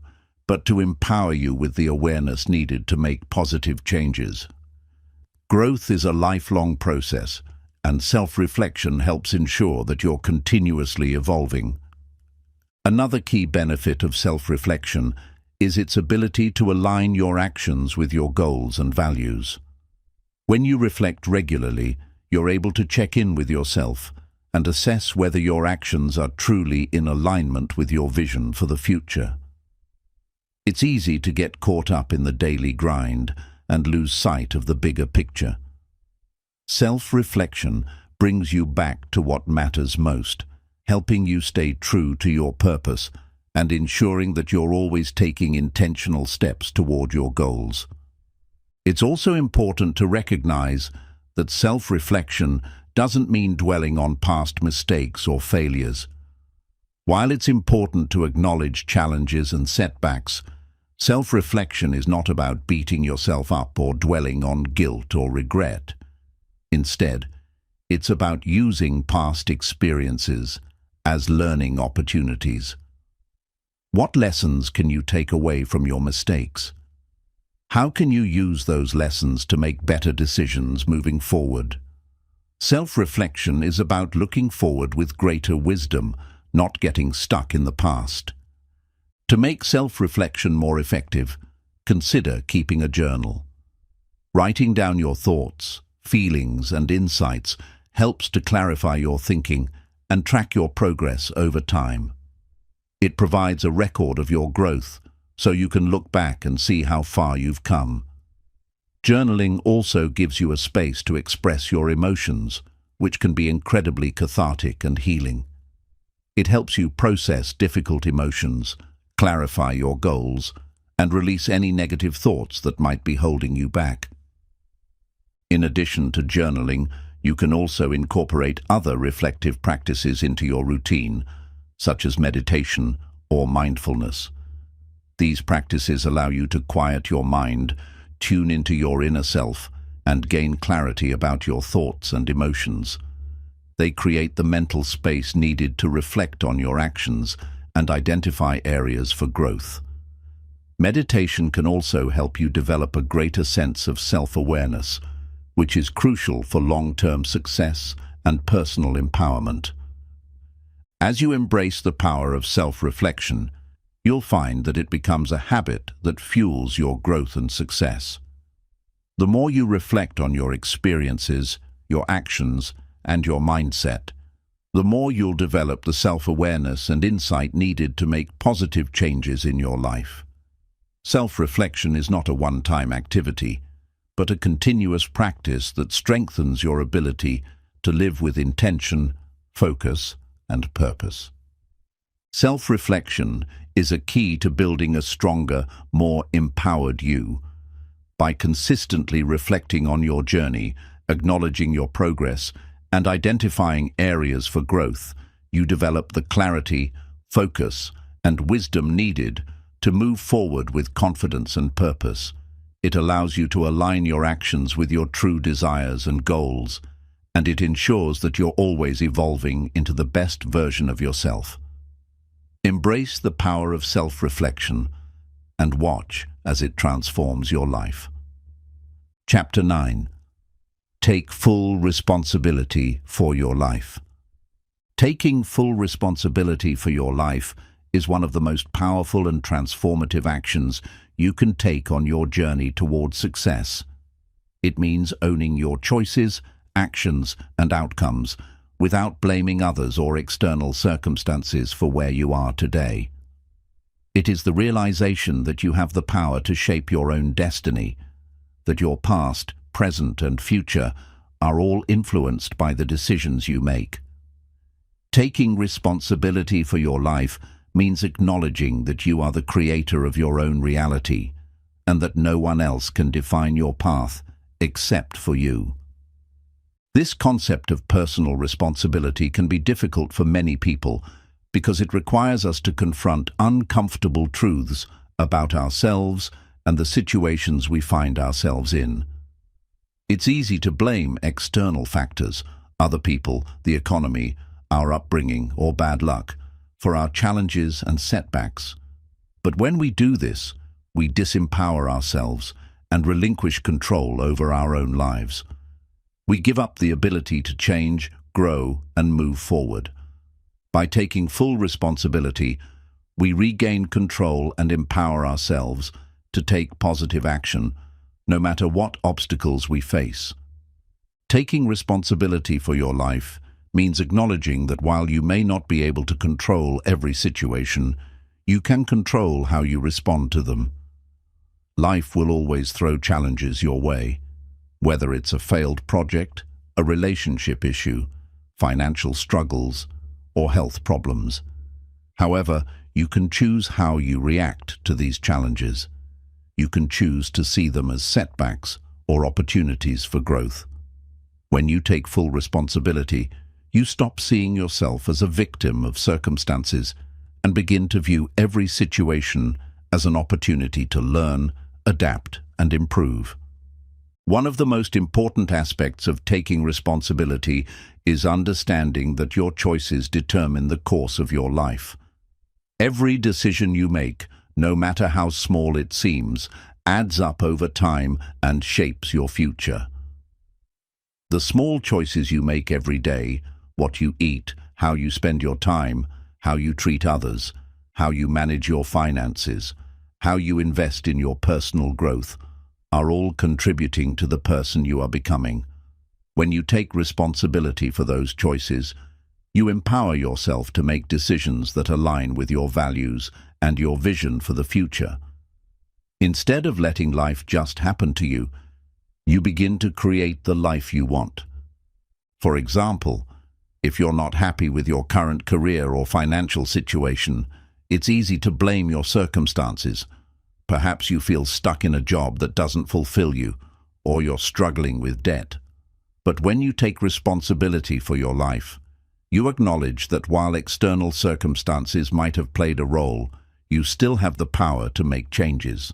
but to empower you with the awareness needed to make positive changes. Growth is a lifelong process, and self-reflection helps ensure that you're continuously evolving. Another key benefit of self-reflection is its ability to align your actions with your goals and values. When you reflect regularly, you're able to check in with yourself and assess whether your actions are truly in alignment with your vision for the future. It's easy to get caught up in the daily grind and lose sight of the bigger picture. Self-reflection brings you back to what matters most, helping you stay true to your purpose and ensuring that you're always taking intentional steps toward your goals. It's also important to recognize that self-reflection doesn't mean dwelling on past mistakes or failures. While it's important to acknowledge challenges and setbacks, self-reflection is not about beating yourself up or dwelling on guilt or regret. Instead, it's about using past experiences as learning opportunities. What lessons can you take away from your mistakes? How can you use those lessons to make better decisions moving forward? Self-reflection is about looking forward with greater wisdom, not getting stuck in the past. To make self-reflection more effective, consider keeping a journal. Writing down your thoughts, feelings, and insights helps to clarify your thinking and track your progress over time. It provides a record of your growth, so you can look back and see how far you've come. Journaling also gives you a space to express your emotions, which can be incredibly cathartic and healing. It helps you process difficult emotions, clarify your goals, and release any negative thoughts that might be holding you back. In addition to journaling, you can also incorporate other reflective practices into your routine, such as meditation or mindfulness. These practices allow you to quiet your mind, tune into your inner self, and gain clarity about your thoughts and emotions. They create the mental space needed to reflect on your actions and identify areas for growth. Meditation can also help you develop a greater sense of self-awareness, which is crucial for long-term success and personal empowerment. As you embrace the power of self-reflection, you'll find that it becomes a habit that fuels your growth and success. The more you reflect on your experiences, your actions, and your mindset, the more you'll develop the self-awareness and insight needed to make positive changes in your life. Self-reflection is not a one-time activity, but a continuous practice that strengthens your ability to live with intention, focus, and purpose. Self-reflection is a key to building a stronger, more empowered you. By consistently reflecting on your journey, acknowledging your progress, and identifying areas for growth, you develop the clarity, focus, and wisdom needed to move forward with confidence and purpose. It allows you to align your actions with your true desires and goals, and it ensures that you're always evolving into the best version of yourself. Embrace the power of self-reflection and watch as it transforms your life. Chapter 9. Take full responsibility for your life. Taking full responsibility for your life is one of the most powerful and transformative actions you can take on your journey toward success. It means owning your choices, actions, and outcomes without blaming others or external circumstances for where you are today. It is the realization that you have the power to shape your own destiny, that your past, present, and future are all influenced by the decisions you make. Taking responsibility for your life means acknowledging that you are the creator of your own reality and that no one else can define your path except for you. This concept of personal responsibility can be difficult for many people because it requires us to confront uncomfortable truths about ourselves and the situations we find ourselves in. It's easy to blame external factors, other people, the economy, our upbringing, or bad luck, for our challenges and setbacks. But when we do this, we disempower ourselves and relinquish control over our own lives. We give up the ability to change, grow, and move forward. By taking full responsibility, We regain control and empower ourselves to take positive action, no matter what obstacles we face. Taking responsibility for your life means acknowledging that while you may not be able to control every situation, you can control how you respond to them. Life will always throw challenges your way, whether it's a failed project, a relationship issue, financial struggles, or health problems. However, you can choose how you react to these challenges. You can choose to see them as setbacks or opportunities for growth. When you take full responsibility, you stop seeing yourself as a victim of circumstances and begin to view every situation as an opportunity to learn, adapt, and improve. One of the most important aspects of taking responsibility is understanding that your choices determine the course of your life. Every decision you make, no matter how small it seems, adds up over time and shapes your future. The small choices you make every day, what you eat, how you spend your time, how you treat others, how you manage your finances, how you invest in your personal growth, are all contributing to the person you are becoming. When you take responsibility for those choices, you empower yourself to make decisions that align with your values and your vision for the future. Instead of letting life just happen to you, you begin to create the life you want. For example, if you're not happy with your current career or financial situation, it's easy to blame your circumstances. Perhaps you feel stuck in a job that doesn't fulfill you, or you're struggling with debt. But when you take responsibility for your life, you acknowledge that while external circumstances might have played a role, you still have the power to make changes.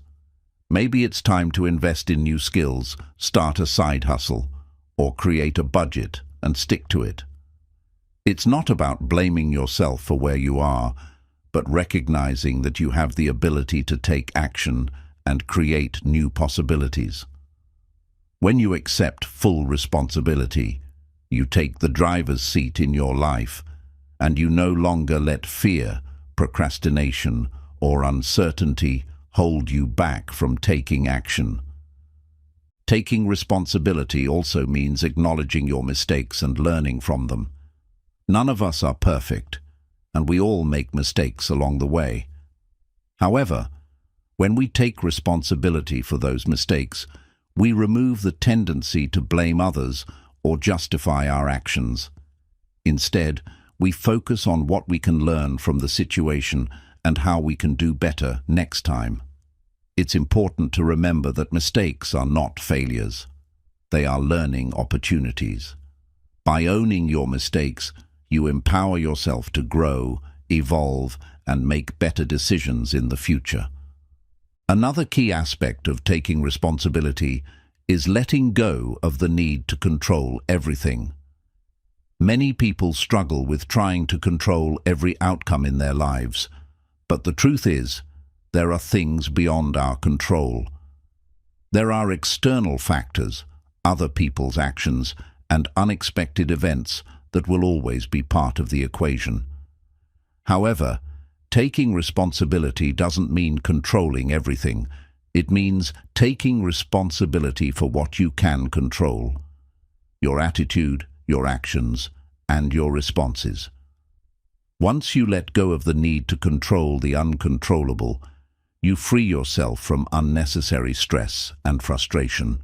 Maybe it's time to invest in new skills, start a side hustle, or create a budget and stick to it. It's not about blaming yourself for where you are, but recognizing that you have the ability to take action and create new possibilities. When you accept full responsibility, you take the driver's seat in your life, and you no longer let fear, procrastination, or uncertainty hold you back from taking action. Taking responsibility also means acknowledging your mistakes and learning from them. None of us are perfect, and we all make mistakes along the way. However, when we take responsibility for those mistakes, we remove the tendency to blame others or justify our actions. Instead, we focus on what we can learn from the situation and how we can do better next time. It's important to remember that mistakes are not failures. They are learning opportunities. By owning your mistakes, you empower yourself to grow, evolve, and make better decisions in the future. Another key aspect of taking responsibility is letting go of the need to control everything. Many people struggle with trying to control every outcome in their lives, but the truth is, there are things beyond our control. There are external factors, other people's actions, and unexpected events that will always be part of the equation. However, taking responsibility doesn't mean controlling everything. It means taking responsibility for what you can control: your attitude, your actions, and your responses. Once you let go of the need to control the uncontrollable, you free yourself from unnecessary stress and frustration.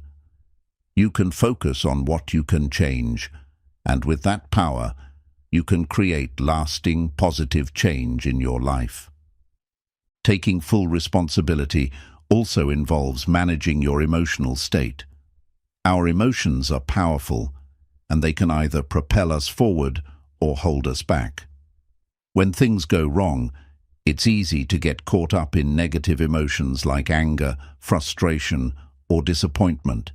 You can focus on what you can change, and with that power, you can create lasting, positive change in your life. Taking full responsibility also involves managing your emotional state. Our emotions are powerful, and they can either propel us forward or hold us back. When things go wrong, it's easy to get caught up in negative emotions like anger, frustration, or disappointment.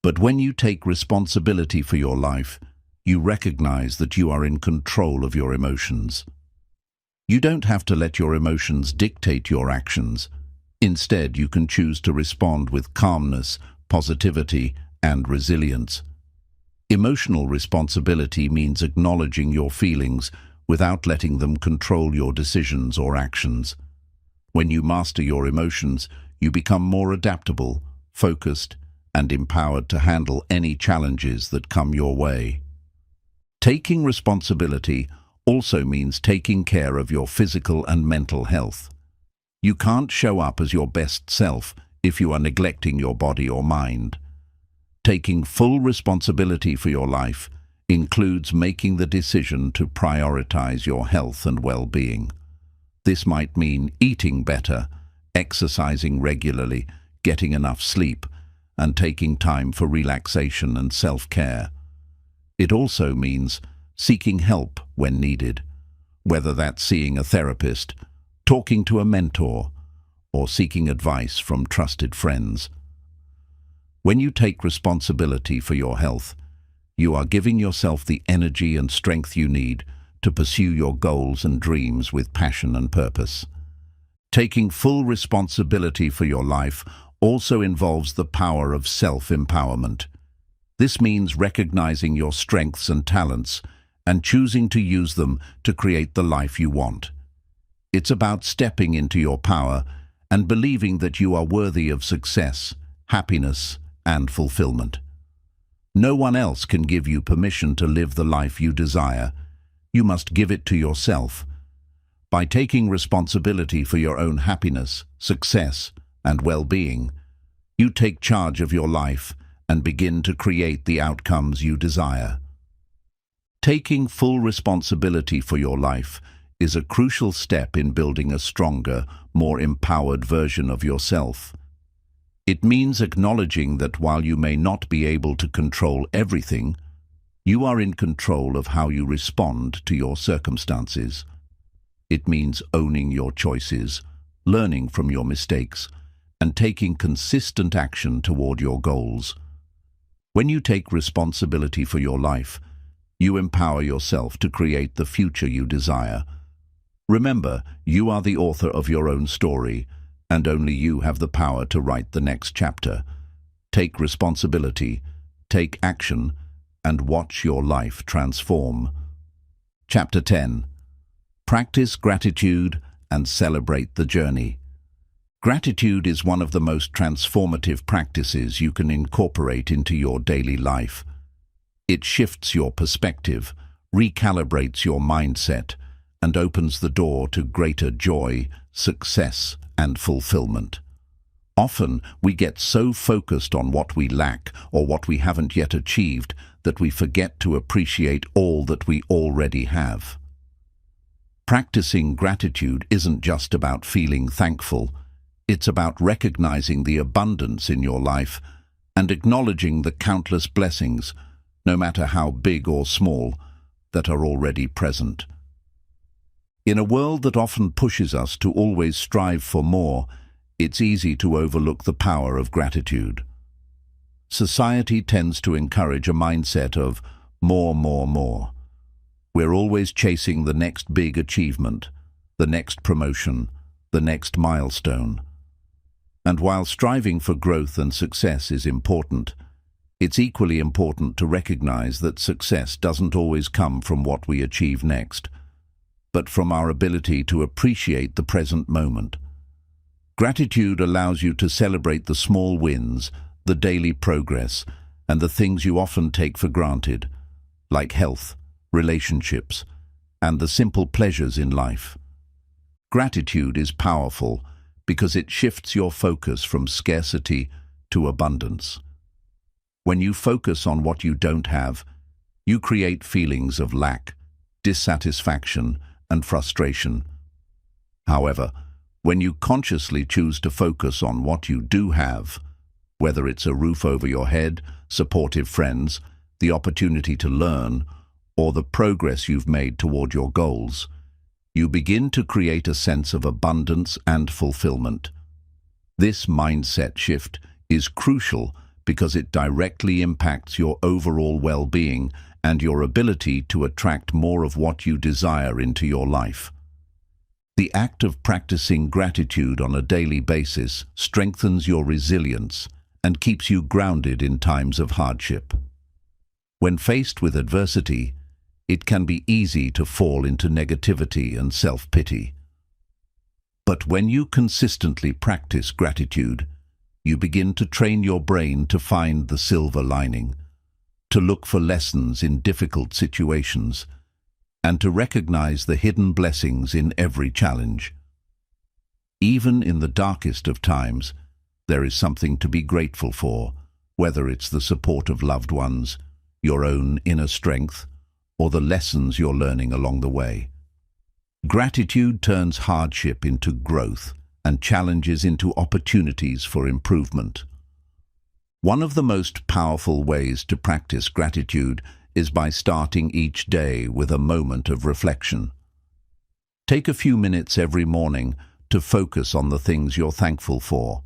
But when you take responsibility for your life, you recognize that you are in control of your emotions. You don't have to let your emotions dictate your actions. Instead, you can choose to respond with calmness, positivity, and resilience. Emotional responsibility means acknowledging your feelings without letting them control your decisions or actions. When you master your emotions, you become more adaptable, focused, and empowered to handle any challenges that come your way. Taking responsibility also means taking care of your physical and mental health. You can't show up as your best self if you are neglecting your body or mind. Taking full responsibility for your life includes making the decision to prioritize your health and well-being. This might mean eating better, exercising regularly, getting enough sleep, and taking time for relaxation and self-care. It also means seeking help when needed, whether that's seeing a therapist, talking to a mentor, or seeking advice from trusted friends. When you take responsibility for your health, you are giving yourself the energy and strength you need to pursue your goals and dreams with passion and purpose. Taking full responsibility for your life also involves the power of self-empowerment. This means recognizing your strengths and talents and choosing to use them to create the life you want. It's about stepping into your power and believing that you are worthy of success, happiness, and fulfillment. No one else can give you permission to live the life you desire. You must give it to yourself. By taking responsibility for your own happiness, success, and well-being, you take charge of your life and begin to create the outcomes you desire. Taking full responsibility for your life is a crucial step in building a stronger, more empowered version of yourself. It means acknowledging that while you may not be able to control everything, you are in control of how you respond to your circumstances. It means owning your choices, learning from your mistakes, and taking consistent action toward your goals. When you take responsibility for your life, you empower yourself to create the future you desire. Remember, you are the author of your own story, and only you have the power to write the next chapter. Take responsibility, take action, and watch your life transform. Chapter 10. Practice gratitude and celebrate the journey. Gratitude is one of the most transformative practices you can incorporate into your daily life. It shifts your perspective, recalibrates your mindset, and opens the door to greater joy, success, and fulfillment. Often, we get so focused on what we lack or what we haven't yet achieved that we forget to appreciate all that we already have. Practicing gratitude isn't just about feeling thankful. It's about recognizing the abundance in your life and acknowledging the countless blessings, no matter how big or small, that are already present. In a world that often pushes us to always strive for more, it's easy to overlook the power of gratitude. Society tends to encourage a mindset of more, more, more. We're always chasing the next big achievement, the next promotion, the next milestone. And while striving for growth and success is important, it's equally important to recognize that success doesn't always come from what we achieve next, but from our ability to appreciate the present moment. Gratitude allows you to celebrate the small wins, the daily progress, and the things you often take for granted, like health, relationships, and the simple pleasures in life. Gratitude is powerful because it shifts your focus from scarcity to abundance. When you focus on what you don't have, you create feelings of lack, dissatisfaction, and frustration. However, when you consciously choose to focus on what you do have, whether it's a roof over your head, supportive friends, the opportunity to learn, or the progress you've made toward your goals, you begin to create a sense of abundance and fulfillment. This mindset shift is crucial because it directly impacts your overall well-being and your ability to attract more of what you desire into your life. The act of practicing gratitude on a daily basis strengthens your resilience and keeps you grounded in times of hardship. When faced with adversity, it can be easy to fall into negativity and self-pity. But when you consistently practice gratitude, you begin to train your brain to find the silver lining, to look for lessons in difficult situations, and to recognize the hidden blessings in every challenge. Even in the darkest of times, there is something to be grateful for, whether it's the support of loved ones, your own inner strength, or the lessons you're learning along the way. Gratitude turns hardship into growth and challenges into opportunities for improvement. One of the most powerful ways to practice gratitude is by starting each day with a moment of reflection. Take a few minutes every morning to focus on the things you're thankful for.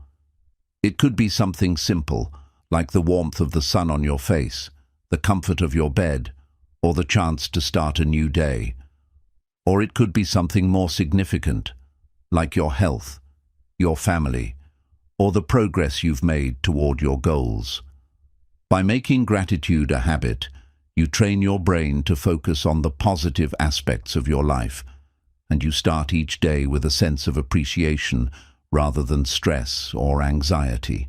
It could be something simple, like the warmth of the sun on your face, the comfort of your bed, or the chance to start a new day. Or it could be something more significant, like your health, your family, or the progress you've made toward your goals. By making gratitude a habit, you train your brain to focus on the positive aspects of your life, and you start each day with a sense of appreciation rather than stress or anxiety.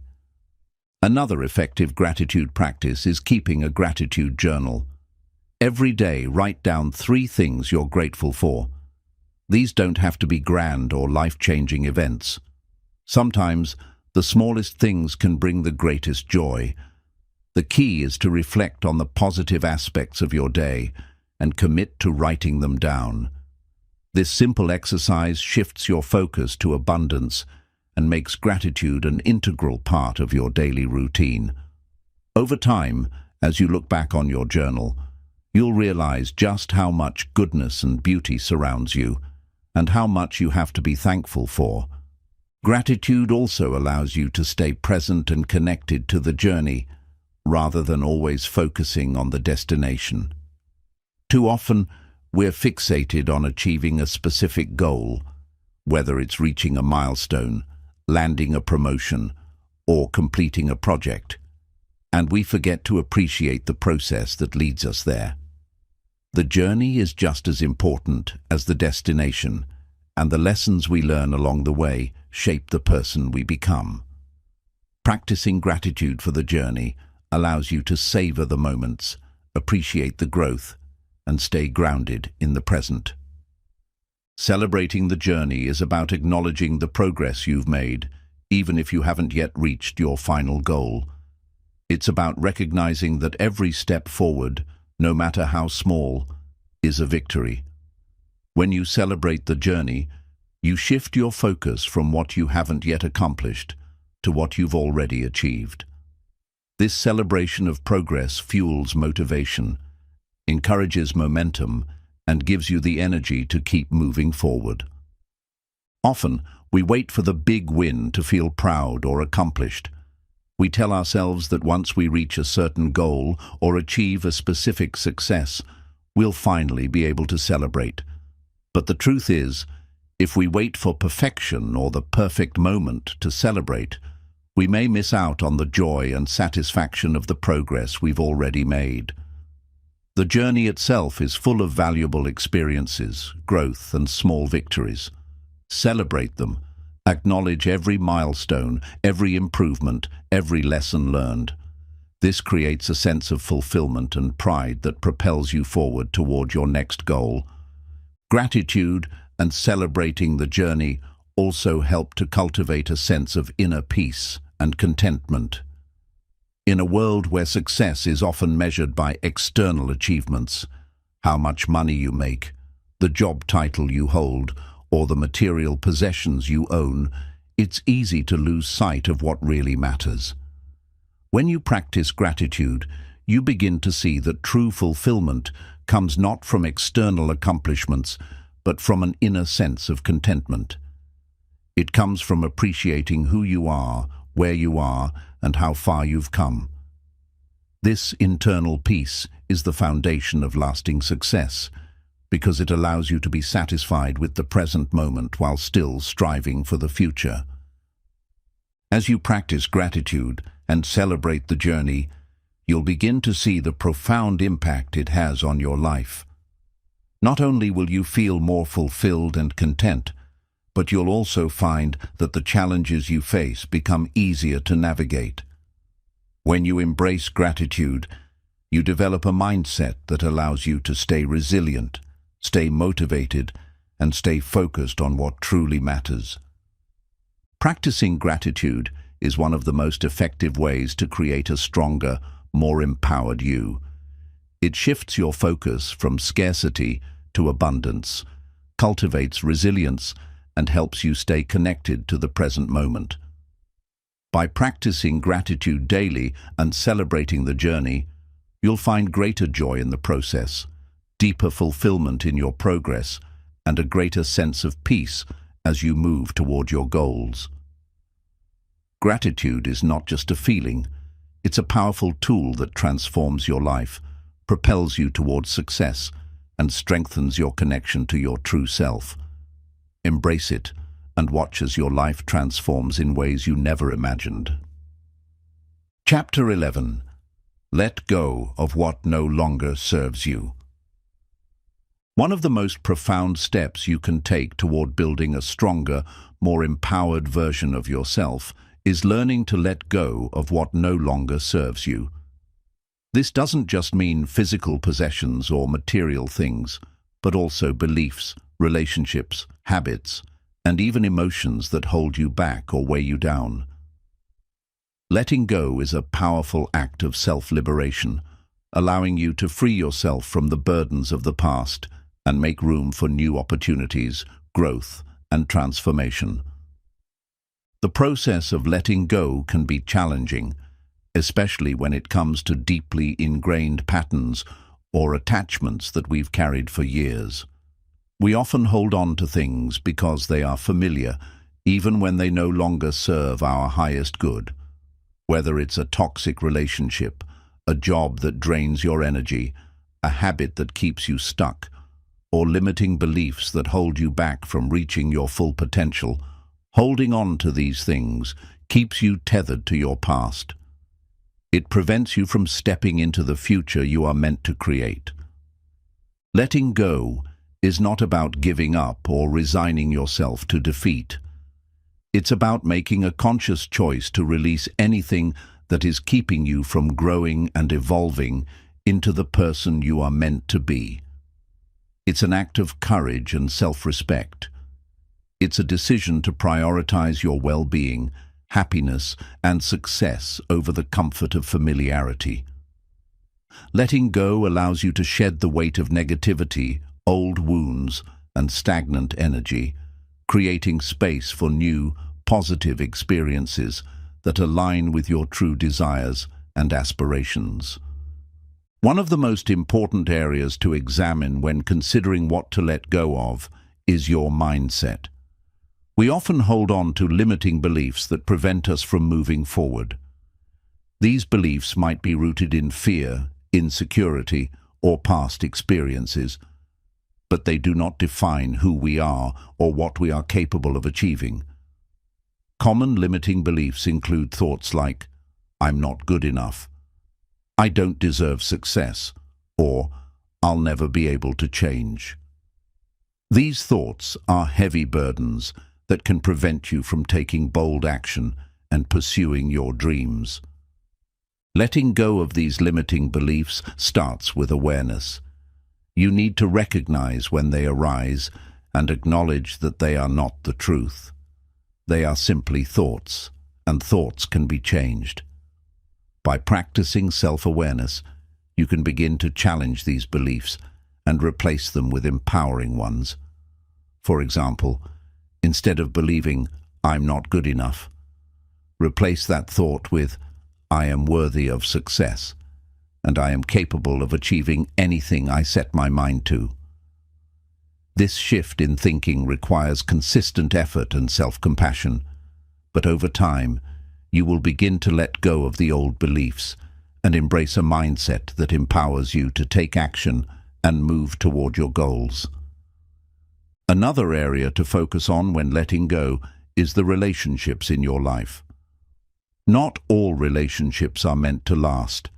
Another effective gratitude practice is keeping a gratitude journal. Every day, write down 3 things you're grateful for. These don't have to be grand or life-changing events. Sometimes, the smallest things can bring the greatest joy. The key is to reflect on the positive aspects of your day and commit to writing them down. This simple exercise shifts your focus to abundance and makes gratitude an integral part of your daily routine. Over time, as you look back on your journal, you'll realize just how much goodness and beauty surrounds you, and how much you have to be thankful for. Gratitude also allows you to stay present and connected to the journey, rather than always focusing on the destination. Too often, we're fixated on achieving a specific goal, whether it's reaching a milestone, landing a promotion, or completing a project, and we forget to appreciate the process that leads us there. The journey is just as important as the destination, and the lessons we learn along the way shape the person we become. Practicing gratitude for the journey allows you to savor the moments, appreciate the growth, and stay grounded in the present. Celebrating the journey is about acknowledging the progress you've made, even if you haven't yet reached your final goal. It's about recognizing that every step forward, no matter how small, is a victory. When you celebrate the journey, you shift your focus from what you haven't yet accomplished to what you've already achieved. This celebration of progress fuels motivation, encourages momentum, and gives you the energy to keep moving forward. Often, we wait for the big win to feel proud or accomplished. We tell ourselves that once we reach a certain goal or achieve a specific success, we'll finally be able to celebrate. But the truth is, if we wait for perfection or the perfect moment to celebrate, we may miss out on the joy and satisfaction of the progress we've already made. The journey itself is full of valuable experiences, growth, and small victories. Celebrate them. Acknowledge every milestone, every improvement, every lesson learned. This creates a sense of fulfillment and pride that propels you forward toward your next goal. Gratitude and celebrating the journey also help to cultivate a sense of inner peace and contentment. In a world where success is often measured by external achievements, how much money you make, the job title you hold, or the material possessions you own, it's easy to lose sight of what really matters. When you practice gratitude, you begin to see that true fulfillment comes not from external accomplishments, but from an inner sense of contentment. It comes from appreciating who you are, where you are, and how far you've come. This internal peace is the foundation of lasting success, because it allows you to be satisfied with the present moment while still striving for the future. As you practice gratitude and celebrate the journey, you'll begin to see the profound impact it has on your life. Not only will you feel more fulfilled and content, but you'll also find that the challenges you face become easier to navigate. When you embrace gratitude, you develop a mindset that allows you to stay resilient, stay motivated, and stay focused on what truly matters. Practicing gratitude is one of the most effective ways to create a stronger, more empowered you. It shifts your focus from scarcity to abundance, cultivates resilience, and helps you stay connected to the present moment. By practicing gratitude daily and celebrating the journey, you'll find greater joy in the process, deeper fulfillment in your progress, and a greater sense of peace as you move toward your goals. Gratitude is not just a feeling, it's a powerful tool that transforms your life, propels you towards success, and strengthens your connection to your true self. Embrace it and watch as your life transforms in ways you never imagined. Chapter 11. Let go of what no longer serves you. One of the most profound steps you can take toward building a stronger, more empowered version of yourself is learning to let go of what no longer serves you. This doesn't just mean physical possessions or material things, but also beliefs, relationships, habits, and even emotions that hold you back or weigh you down. Letting go is a powerful act of self-liberation, allowing you to free yourself from the burdens of the past and make room for new opportunities, growth, and transformation. The process of letting go can be challenging, especially when it comes to deeply ingrained patterns or attachments that we've carried for years. We often hold on to things because they are familiar, even when they no longer serve our highest good. Whether it's a toxic relationship, a job that drains your energy, a habit that keeps you stuck, or limiting beliefs that hold you back from reaching your full potential, holding on to these things keeps you tethered to your past. It prevents you from stepping into the future you are meant to create. Letting go is not about giving up or resigning yourself to defeat. It's about making a conscious choice to release anything that is keeping you from growing and evolving into the person you are meant to be. It's an act of courage and self-respect. It's a decision to prioritize your well-being, happiness, and success over the comfort of familiarity. Letting go allows you to shed the weight of negativity, old wounds, and stagnant energy, creating space for new, positive experiences that align with your true desires and aspirations. One of the most important areas to examine when considering what to let go of is your mindset. We often hold on to limiting beliefs that prevent us from moving forward. These beliefs might be rooted in fear, insecurity, or past experiences, but they do not define who we are or what we are capable of achieving. Common limiting beliefs include thoughts like, "I'm not good enough," "I don't deserve success," or "I'll never be able to change." These thoughts are heavy burdens that can prevent you from taking bold action and pursuing your dreams. Letting go of these limiting beliefs starts with awareness. You need to recognize when they arise and acknowledge that they are not the truth. They are simply thoughts, and thoughts can be changed. By practicing self-awareness, you can begin to challenge these beliefs and replace them with empowering ones. For example, instead of believing, "I'm not good enough," replace that thought with, "I am worthy of success, and I am capable of achieving anything I set my mind to." This shift in thinking requires consistent effort and self-compassion, but over time, you will begin to let go of the old beliefs and embrace a mindset that empowers you to take action and move toward your goals. Another area to focus on when letting go is the relationships in your life. Not all relationships are meant to last,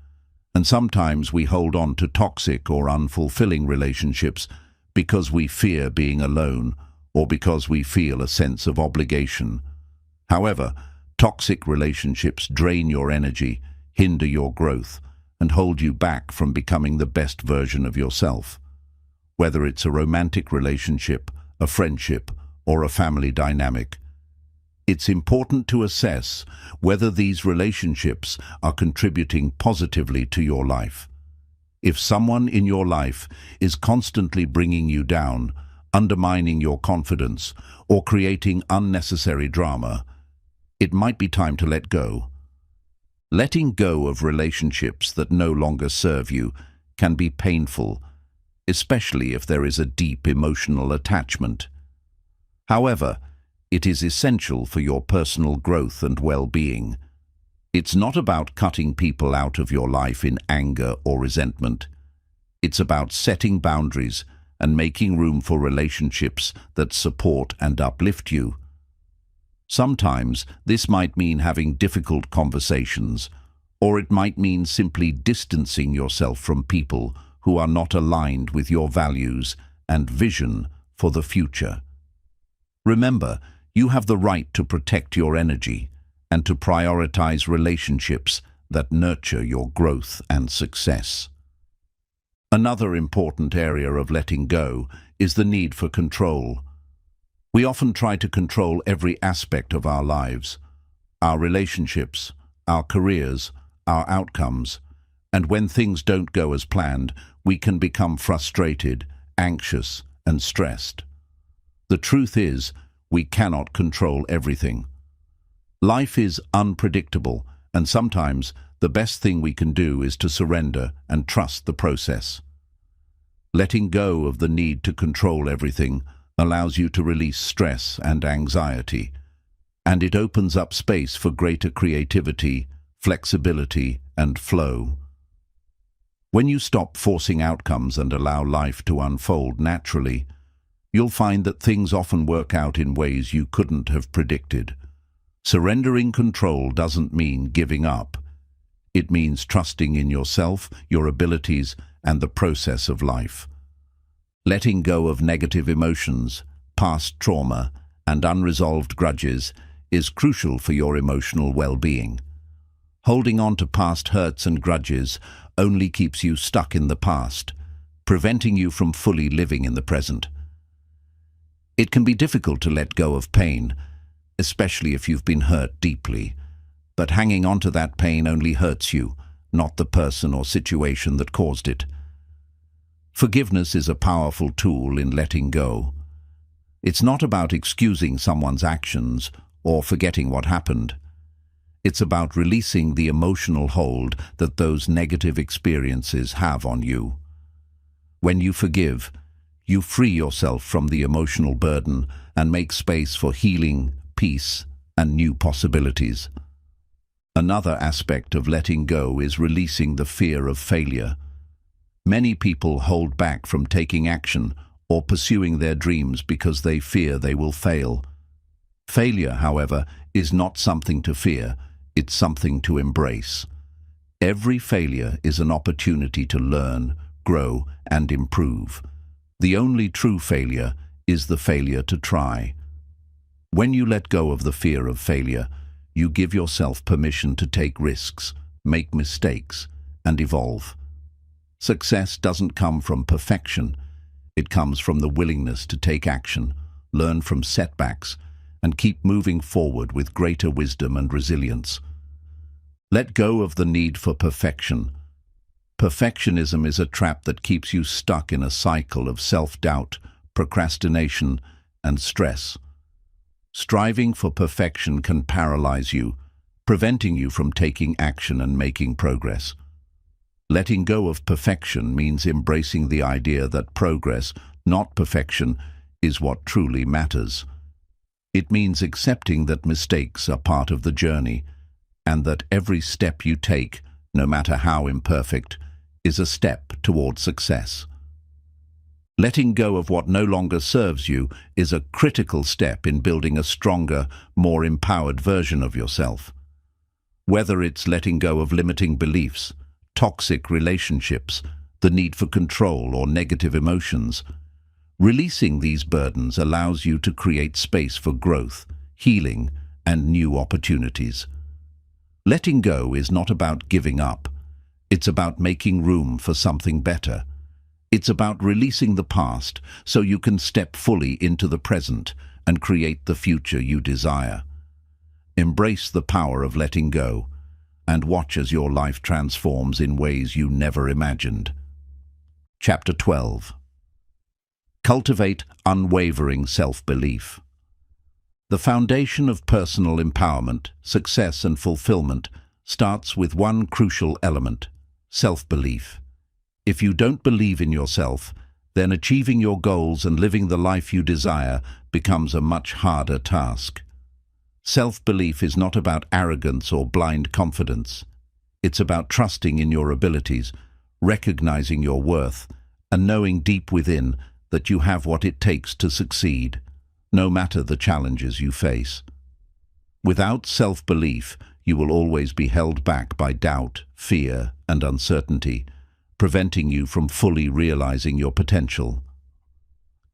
and sometimes we hold on to toxic or unfulfilling relationships because we fear being alone or because we feel a sense of obligation. However, toxic relationships drain your energy, hinder your growth, and hold you back from becoming the best version of yourself. Whether it's a romantic relationship, a friendship, or a family dynamic, it's important to assess whether these relationships are contributing positively to your life. If someone in your life is constantly bringing you down, undermining your confidence, or creating unnecessary drama, it might be time to let go. Letting go of relationships that no longer serve you can be painful, especially if there is a deep emotional attachment. However, it is essential for your personal growth and well-being. It's not about cutting people out of your life in anger or resentment. It's about setting boundaries and making room for relationships that support and uplift you. Sometimes this might mean having difficult conversations, or it might mean simply distancing yourself from people who are not aligned with your values and vision for the future. Remember, you have the right to protect your energy and to prioritize relationships that nurture your growth and success. Another important area of letting go is the need for control. We often try to control every aspect of our lives, our relationships, our careers, our outcomes, and when things don't go as planned, we can become frustrated, anxious, and stressed. The truth is, we cannot control everything. Life is unpredictable, and sometimes the best thing we can do is to surrender and trust the process. Letting go of the need to control everything allows you to release stress and anxiety, and it opens up space for greater creativity, flexibility, and flow. When you stop forcing outcomes and allow life to unfold naturally, you'll find that things often work out in ways you couldn't have predicted. Surrendering control doesn't mean giving up. It means trusting in yourself, your abilities, and the process of life. Letting go of negative emotions, past trauma, and unresolved grudges is crucial for your emotional well-being. Holding on to past hurts and grudges only keeps you stuck in the past, preventing you from fully living in the present. It can be difficult to let go of pain, especially if you've been hurt deeply, but hanging on to that pain only hurts you, not the person or situation that caused it. Forgiveness is a powerful tool in letting go. It's not about excusing someone's actions or forgetting what happened. It's about releasing the emotional hold that those negative experiences have on you. When you forgive, you free yourself from the emotional burden and make space for healing, peace, and new possibilities. Another aspect of letting go is releasing the fear of failure. Many people hold back from taking action or pursuing their dreams because they fear they will fail. Failure, however, is not something to fear, it's something to embrace. Every failure is an opportunity to learn, grow, and improve. The only true failure is the failure to try. When you let go of the fear of failure, you give yourself permission to take risks, make mistakes, and evolve. Success doesn't come from perfection. It comes from the willingness to take action, learn from setbacks, and keep moving forward with greater wisdom and resilience. Let go of the need for perfection. Perfectionism is a trap that keeps you stuck in a cycle of self-doubt, procrastination, and stress. Striving for perfection can paralyze you, preventing you from taking action and making progress. Letting go of perfection means embracing the idea that progress, not perfection, is what truly matters. It means accepting that mistakes are part of the journey, and that every step you take, no matter how imperfect, is a step toward success. Letting go of what no longer serves you is a critical step in building a stronger, more empowered version of yourself. Whether it's letting go of limiting beliefs, toxic relationships, the need for control, or negative emotions, Releasing these burdens allows you to create space for growth, healing, and new opportunities. Letting go is not about giving up. It's about making room for something better. It's about releasing the past so you can step fully into the present and create the future you desire. Embrace the power of letting go and watch as your life transforms in ways you never imagined. Chapter 12. Cultivate unwavering self-belief. The foundation of personal empowerment, success, and fulfillment starts with one crucial element: self-belief. If you don't believe in yourself, then achieving your goals and living the life you desire becomes a much harder task. Self-belief is not about arrogance or blind confidence. It's about trusting in your abilities, recognizing your worth, and knowing deep within that you have what it takes to succeed, no matter the challenges you face. Without self-belief, you will always be held back by doubt, fear, and uncertainty, preventing you from fully realizing your potential.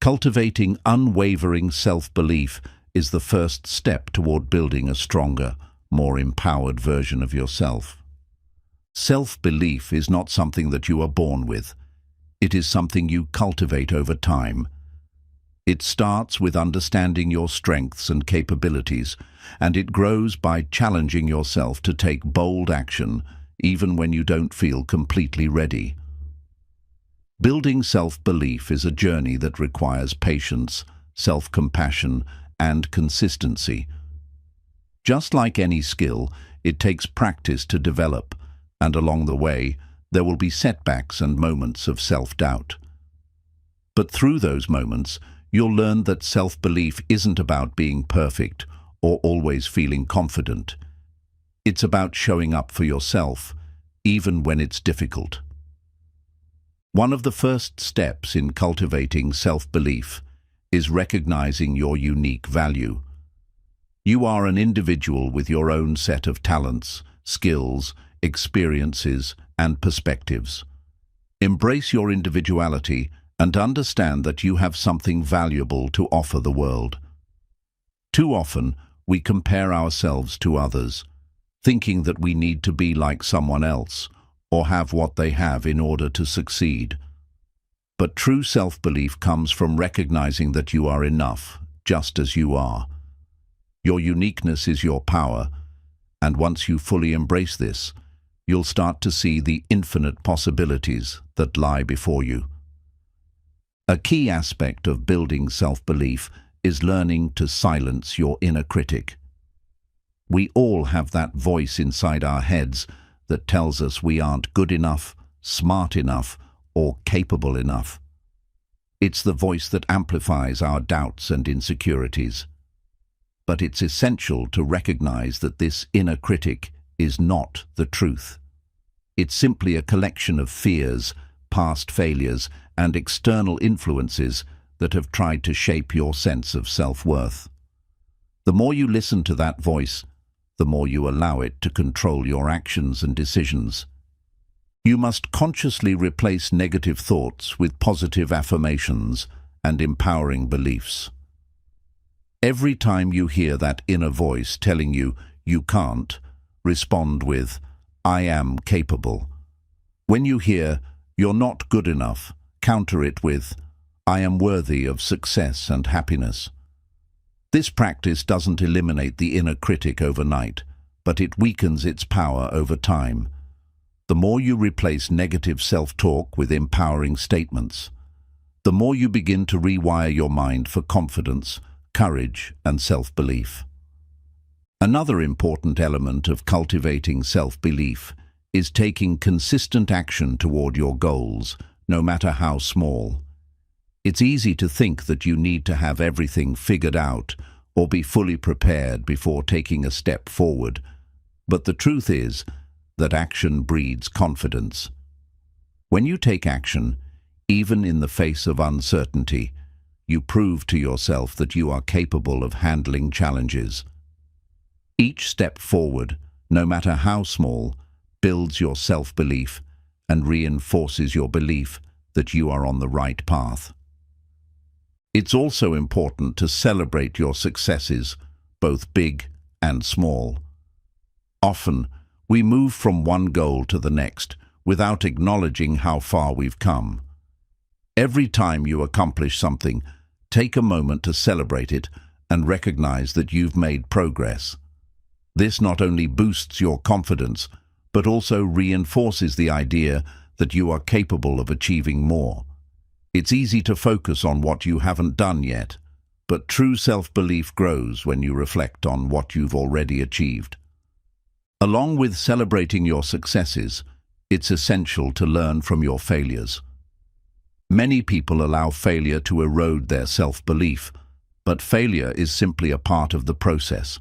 Cultivating unwavering self-belief is the first step toward building a stronger, more empowered version of yourself. Self-belief is not something that you are born with. It is something you cultivate over time. It starts with understanding your strengths and capabilities, and it grows by challenging yourself to take bold action, even when you don't feel completely ready. Building self-belief is a journey that requires patience, self-compassion, and consistency. Just like any skill, it takes practice to develop, and along the way, there will be setbacks and moments of self-doubt. But through those moments, you'll learn that self-belief isn't about being perfect or always feeling confident. It's about showing up for yourself, even when it's difficult. One of the first steps in cultivating self-belief is recognizing your unique value. You are an individual with your own set of talents, skills, experiences, and perspectives. Embrace your individuality and understand that you have something valuable to offer the world. Too often, we compare ourselves to others, thinking that we need to be like someone else or have what they have in order to succeed. But true self-belief comes from recognizing that you are enough, just as you are. Your uniqueness is your power, and once you fully embrace this, you'll start to see the infinite possibilities that lie before you. A key aspect of building self-belief is learning to silence your inner critic. We all have that voice inside our heads that tells us we aren't good enough, smart enough, or capable enough. It's the voice that amplifies our doubts and insecurities. But it's essential to recognize that this inner critic is not the truth. It's simply a collection of fears, past failures, and external influences that have tried to shape your sense of self-worth. The more you listen to that voice, the more you allow it to control your actions and decisions. You must consciously replace negative thoughts with positive affirmations and empowering beliefs. Every time you hear that inner voice telling you you can't, respond with, "I am capable." When you hear, "You're not good enough," counter it with, "I am worthy of success and happiness." This practice doesn't eliminate the inner critic overnight, but it weakens its power over time. The more you replace negative self-talk with empowering statements, the more you begin to rewire your mind for confidence, courage, and self-belief. Another important element of cultivating self-belief is taking consistent action toward your goals, no matter how small. It's easy to think that you need to have everything figured out or be fully prepared before taking a step forward, but the truth is that action breeds confidence. When you take action, even in the face of uncertainty, you prove to yourself that you are capable of handling challenges. Each step forward, no matter how small, builds your self-belief and reinforces your belief that you are on the right path. It's also important to celebrate your successes, both big and small. Often, we move from one goal to the next without acknowledging how far we've come. Every time you accomplish something, take a moment to celebrate it and recognize that you've made progress. This not only boosts your confidence, but also reinforces the idea that you are capable of achieving more. It's easy to focus on what you haven't done yet, but true self-belief grows when you reflect on what you've already achieved. Along with celebrating your successes, it's essential to learn from your failures. Many people allow failure to erode their self-belief, but failure is simply a part of the process.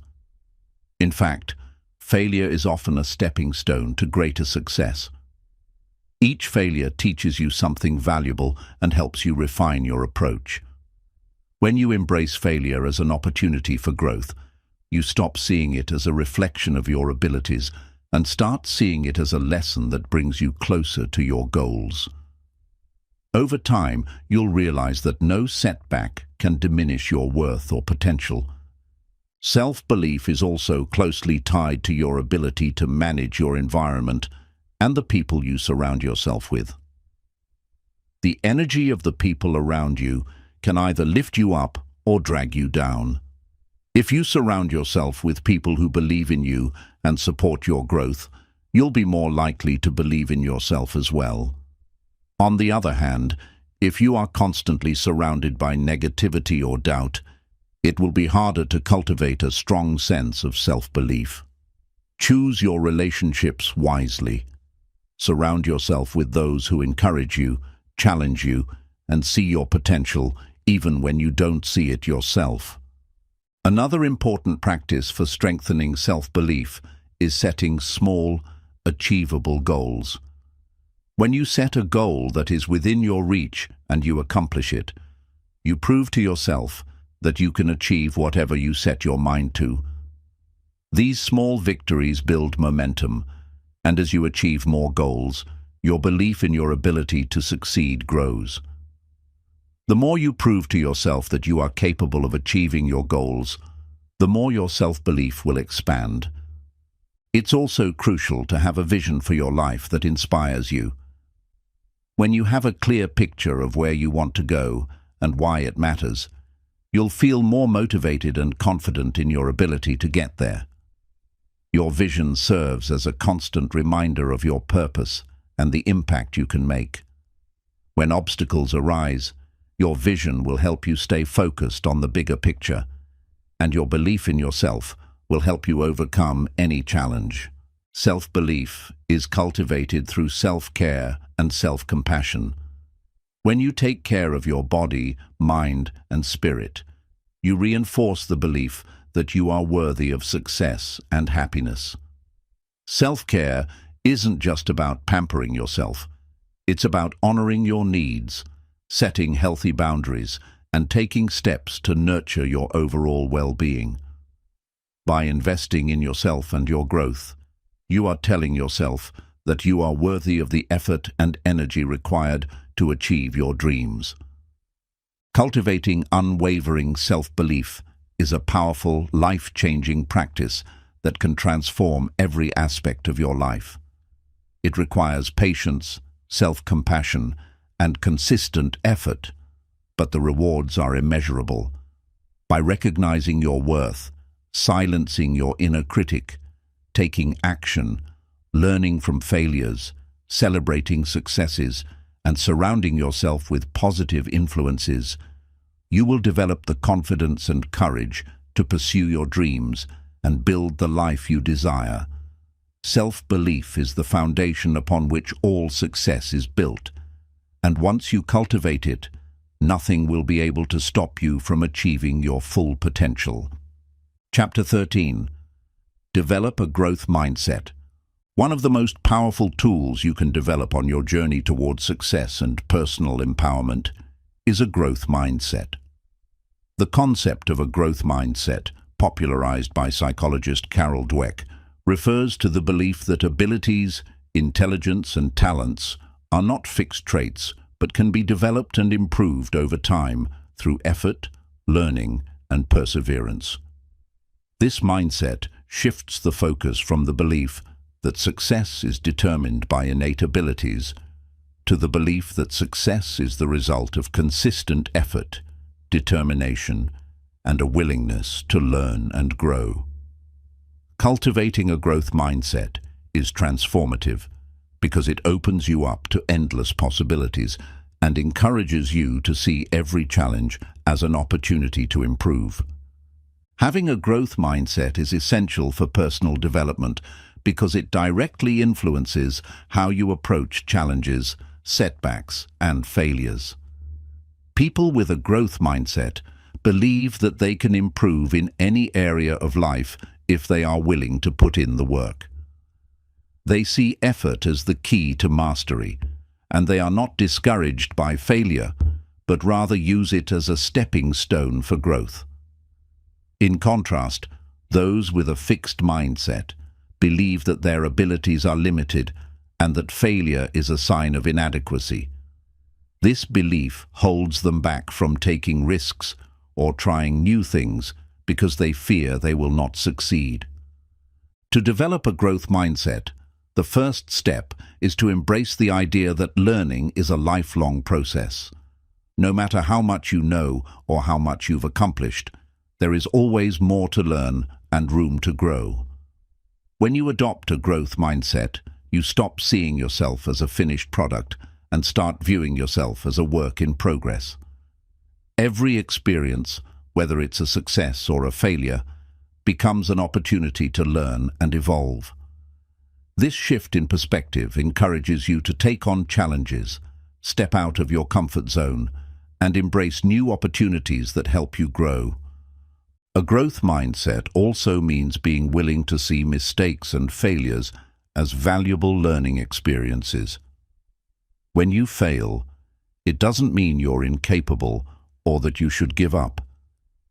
In fact, failure is often a stepping stone to greater success. Each failure teaches you something valuable and helps you refine your approach. When you embrace failure as an opportunity for growth, you stop seeing it as a reflection of your abilities and start seeing it as a lesson that brings you closer to your goals. Over time, you'll realize that no setback can diminish your worth or potential. Self-belief is also closely tied to your ability to manage your environment and the people you surround yourself with. The energy of the people around you can either lift you up or drag you down. If you surround yourself with people who believe in you and support your growth, you'll be more likely to believe in yourself as well. On the other hand, if you are constantly surrounded by negativity or doubt, it will be harder to cultivate a strong sense of self-belief. Choose your relationships wisely. Surround yourself with those who encourage you, challenge you, and see your potential even when you don't see it yourself. Another important practice for strengthening self-belief is setting small, achievable goals. When you set a goal that is within your reach and you accomplish it, you prove to yourself that you can achieve whatever you set your mind to. These small victories build momentum, and as you achieve more goals, your belief in your ability to succeed grows. The more you prove to yourself that you are capable of achieving your goals, the more your self-belief will expand. It's also crucial to have a vision for your life that inspires you. When you have a clear picture of where you want to go and why it matters, you'll feel more motivated and confident in your ability to get there. Your vision serves as a constant reminder of your purpose and the impact you can make. When obstacles arise, your vision will help you stay focused on the bigger picture, and your belief in yourself will help you overcome any challenge. Self-belief is cultivated through self-care and self-compassion. When you take care of your body, mind, and spirit, you reinforce the belief that you are worthy of success and happiness. Self-care isn't just about pampering yourself. It's about honoring your needs, setting healthy boundaries, and taking steps to nurture your overall well-being. By investing in yourself and your growth, you are telling yourself that you are worthy of the effort and energy required to achieve your dreams. Cultivating unwavering self-belief is a powerful, life-changing practice that can transform every aspect of your life. It requires patience, self-compassion, and consistent effort, but the rewards are immeasurable. By recognizing your worth, silencing your inner critic, taking action, learning from failures, celebrating successes, and surrounding yourself with positive influences, you will develop the confidence and courage to pursue your dreams and build the life you desire. Self-belief is the foundation upon which all success is built, and once you cultivate it, nothing will be able to stop you from achieving your full potential. Chapter 13. Develop a growth mindset. One of the most powerful tools you can develop on your journey towards success and personal empowerment is a growth mindset. The concept of a growth mindset, popularized by psychologist Carol Dweck, refers to the belief that abilities, intelligence, and talents are not fixed traits, but can be developed and improved over time through effort, learning, and perseverance. This mindset shifts the focus from the belief that success is determined by innate abilities to the belief that success is the result of consistent effort, determination, and a willingness to learn and grow. Cultivating a growth mindset is transformative because it opens you up to endless possibilities and encourages you to see every challenge as an opportunity to improve. Having a growth mindset is essential for personal development because it directly influences how you approach challenges, setbacks, and failures. People with a growth mindset believe that they can improve in any area of life if they are willing to put in the work. They see effort as the key to mastery, and they are not discouraged by failure, but rather use it as a stepping stone for growth. In contrast, those with a fixed mindset believe that their abilities are limited and that failure is a sign of inadequacy. This belief holds them back from taking risks or trying new things because they fear they will not succeed. To develop a growth mindset, the first step is to embrace the idea that learning is a lifelong process. No matter how much you know or how much you've accomplished, there is always more to learn and room to grow. When you adopt a growth mindset, you stop seeing yourself as a finished product and start viewing yourself as a work in progress. Every experience, whether it's a success or a failure, becomes an opportunity to learn and evolve. This shift in perspective encourages you to take on challenges, step out of your comfort zone, and embrace new opportunities that help you grow. A growth mindset also means being willing to see mistakes and failures as valuable learning experiences. When you fail, it doesn't mean you're incapable or that you should give up.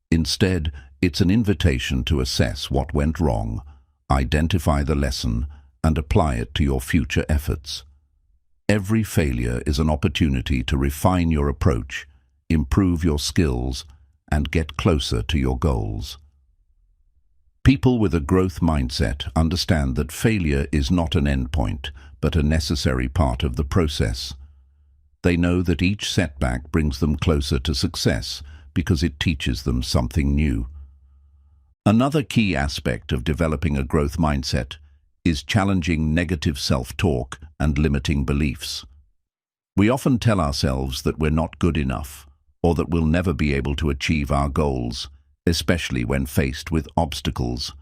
Instead, it's an invitation to assess what went wrong, identify the lesson, and apply it to your future efforts. Every failure is an opportunity to refine your approach, improve your skills, and get closer to your goals. People with a growth mindset understand that failure is not an endpoint, but a necessary part of the process. They know that each setback brings them closer to success because it teaches them something new. Another key aspect of developing a growth mindset is challenging negative self-talk and limiting beliefs. We often tell ourselves that we're not good enough or that we'll never be able to achieve our goals, especially when faced with obstacles.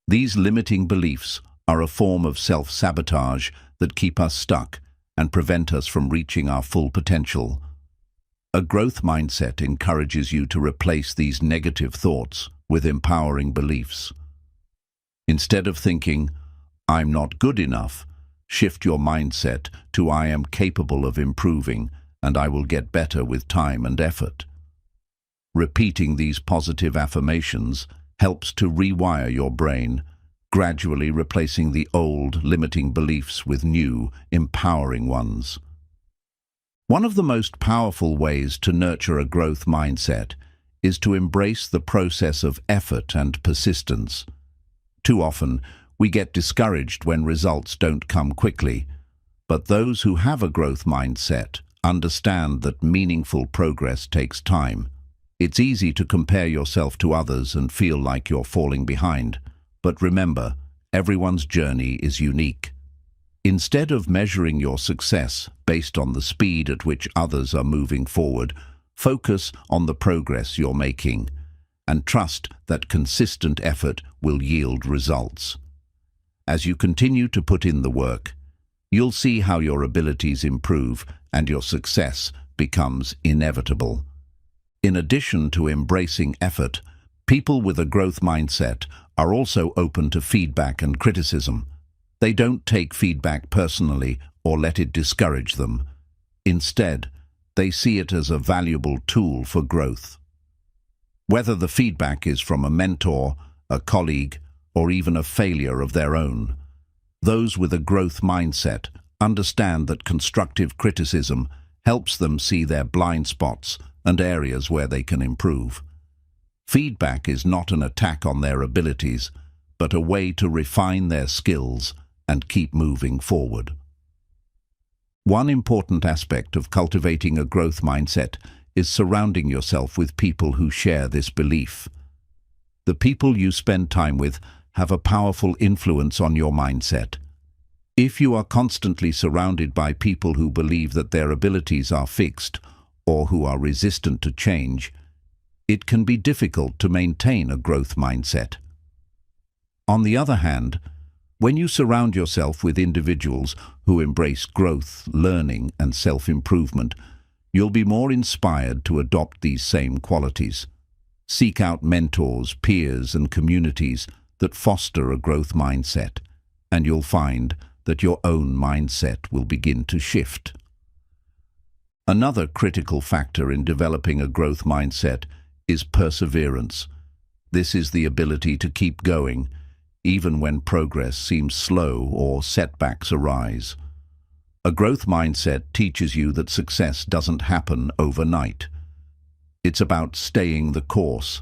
These limiting beliefs are a form of self-sabotage that keep us stuck and prevent us from reaching our full potential. A growth mindset encourages you to replace these negative thoughts with empowering beliefs. Instead of thinking, "I'm not good enough," shift your mindset to "I am capable of improving and I will get better with time and effort." Repeating these positive affirmations helps to rewire your brain, gradually replacing the old, limiting beliefs with new, empowering ones. One of the most powerful ways to nurture a growth mindset is to embrace the process of effort and persistence. Too often, we get discouraged when results don't come quickly, but those who have a growth mindset understand that meaningful progress takes time. It's easy to compare yourself to others and feel like you're falling behind, but remember, everyone's journey is unique. Instead of measuring your success based on the speed at which others are moving forward, focus on the progress you're making and trust that consistent effort will yield results. As you continue to put in the work, you'll see how your abilities improve and your success becomes inevitable. In addition to embracing effort, people with a growth mindset are also open to feedback and criticism. They don't take feedback personally or let it discourage them. Instead, they see it as a valuable tool for growth. Whether the feedback is from a mentor, a colleague, or even a failure of their own, those with a growth mindset understand that constructive criticism helps them see their blind spots and areas where they can improve. Feedback is not an attack on their abilities, but a way to refine their skills and keep moving forward. One important aspect of cultivating a growth mindset is surrounding yourself with people who share this belief. The people you spend time with have a powerful influence on your mindset. If you are constantly surrounded by people who believe that their abilities are fixed or who are resistant to change, it can be difficult to maintain a growth mindset. On the other hand, when you surround yourself with individuals who embrace growth, learning, and self-improvement, you'll be more inspired to adopt these same qualities. Seek out mentors, peers, and communities that foster a growth mindset, and you'll find that your own mindset will begin to shift. Another critical factor in developing a growth mindset is perseverance. This is the ability to keep going, even when progress seems slow or setbacks arise. A growth mindset teaches you that success doesn't happen overnight. It's about staying the course,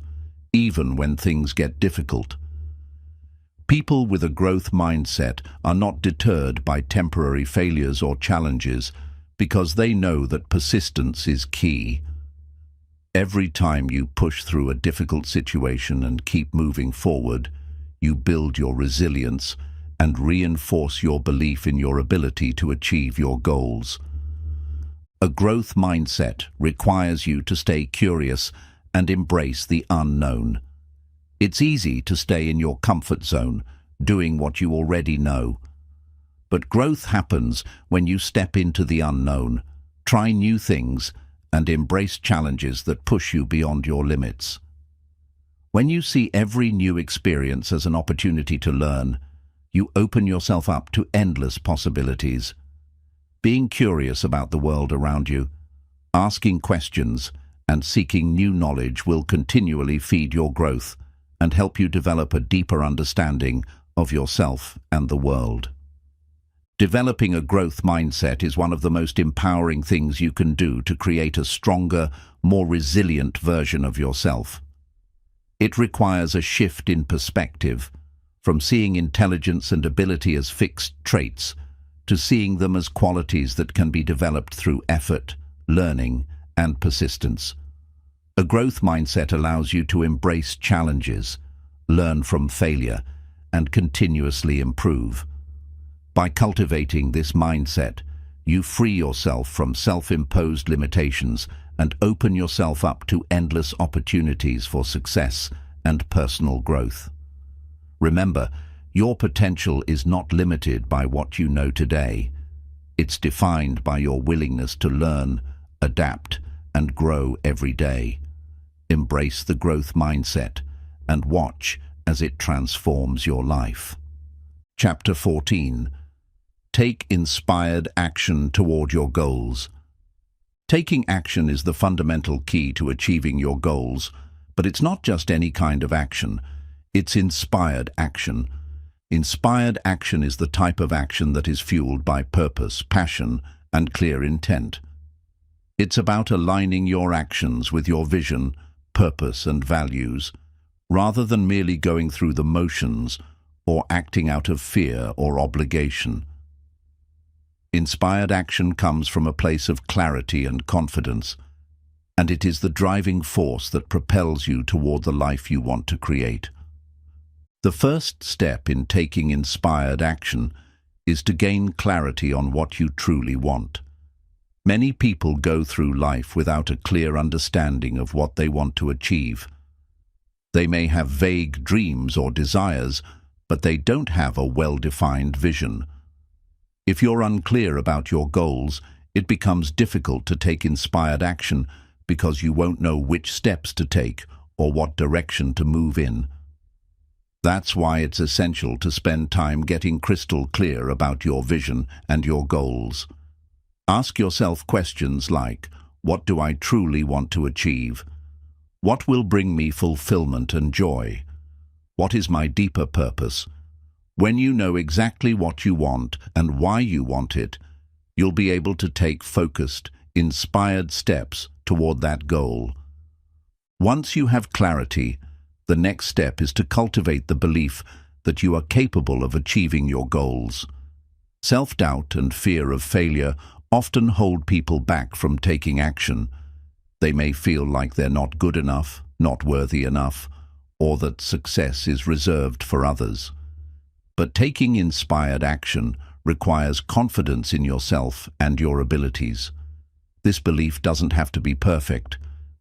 even when things get difficult. People with a growth mindset are not deterred by temporary failures or challenges because they know that persistence is key. Every time you push through a difficult situation and keep moving forward, you build your resilience and reinforce your belief in your ability to achieve your goals. A growth mindset requires you to stay curious and embrace the unknown. It's easy to stay in your comfort zone, doing what you already know. But growth happens when you step into the unknown, try new things, and embrace challenges that push you beyond your limits. When you see every new experience as an opportunity to learn, you open yourself up to endless possibilities. Being curious about the world around you, asking questions, and seeking new knowledge will continually feed your growth and help you develop a deeper understanding of yourself and the world. Developing a growth mindset is one of the most empowering things you can do to create a stronger, more resilient version of yourself. It requires a shift in perspective, from seeing intelligence and ability as fixed traits to seeing them as qualities that can be developed through effort, learning, and persistence. A growth mindset allows you to embrace challenges, learn from failure, and continuously improve. By cultivating this mindset, you free yourself from self-imposed limitations and open yourself up to endless opportunities for success and personal growth. Remember, your potential is not limited by what you know today. It's defined by your willingness to learn, adapt, and grow every day. Embrace the growth mindset and watch as it transforms your life. Chapter 14. Take inspired action toward your goals. Taking action is the fundamental key to achieving your goals, but it's not just any kind of action. It's inspired action. Inspired action is the type of action that is fueled by purpose, passion, and clear intent. It's about aligning your actions with your vision, purpose, and values, rather than merely going through the motions or acting out of fear or obligation. Inspired action comes from a place of clarity and confidence, and it is the driving force that propels you toward the life you want to create. The first step in taking inspired action is to gain clarity on what you truly want. Many people go through life without a clear understanding of what they want to achieve. They may have vague dreams or desires, but they don't have a well-defined vision. If you're unclear about your goals, it becomes difficult to take inspired action because you won't know which steps to take or what direction to move in. That's why it's essential to spend time getting crystal clear about your vision and your goals. Ask yourself questions like, what do I truly want to achieve? What will bring me fulfillment and joy? What is my deeper purpose? When you know exactly what you want and why you want it, you'll be able to take focused, inspired steps toward that goal. Once you have clarity, the next step is to cultivate the belief that you are capable of achieving your goals. Self-doubt and fear of failure often hold people back from taking action. They may feel like they're not good enough, not worthy enough, or that success is reserved for others. But taking inspired action requires confidence in yourself and your abilities. This belief doesn't have to be perfect,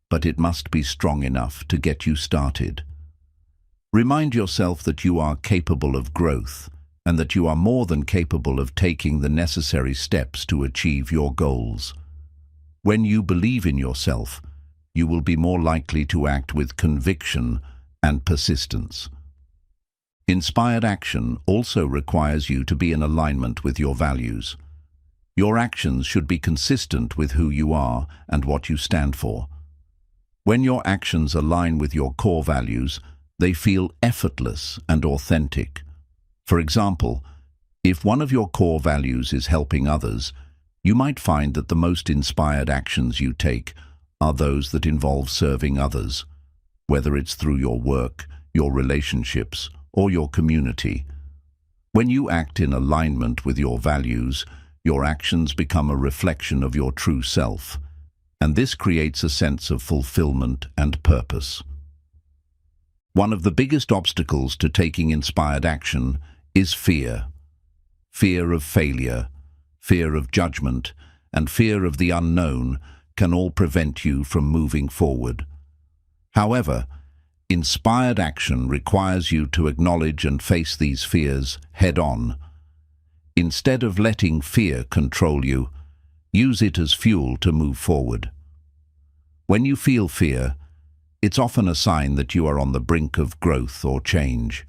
but it must be strong enough to get you started. Remind yourself that you are capable of growth and that you are more than capable of taking the necessary steps to achieve your goals. When you believe in yourself, you will be more likely to act with conviction and persistence. Inspired action also requires you to be in alignment with your values. Your actions should be consistent with who you are and what you stand for. When your actions align with your core values, they feel effortless and authentic. For example, if one of your core values is helping others, you might find that the most inspired actions you take are those that involve serving others, whether it's through your work, your relationships, or your community. When you act in alignment with your values, your actions become a reflection of your true self, and this creates a sense of fulfillment and purpose. One of the biggest obstacles to taking inspired action is fear. Fear of failure, fear of judgment, and fear of the unknown can all prevent you from moving forward. However, inspired action requires you to acknowledge and face these fears head-on. Instead of letting fear control you, use it as fuel to move forward. When you feel fear, it's often a sign that you are on the brink of growth or change.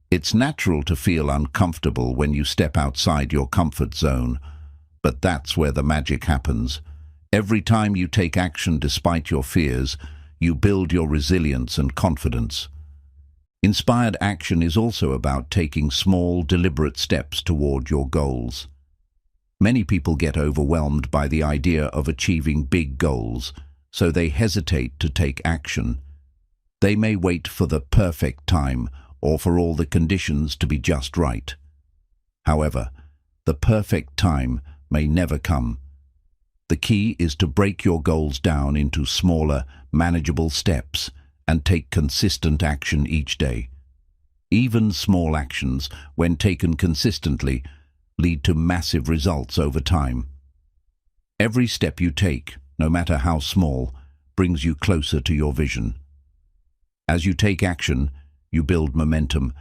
It's natural to feel uncomfortable when you step outside your comfort zone, but that's where the magic happens. Every time you take action despite your fears, you build your resilience and confidence. Inspired action is also about taking small, deliberate steps toward your goals. Many people get overwhelmed by the idea of achieving big goals, so they hesitate to take action. They may wait for the perfect time or for all the conditions to be just right. However, the perfect time may never come. The key is to break your goals down into smaller, manageable steps and take consistent action each day. Even small actions, when taken consistently, lead to massive results over time. Every step you take, no matter how small, brings you closer to your vision. As you take action, you build momentum,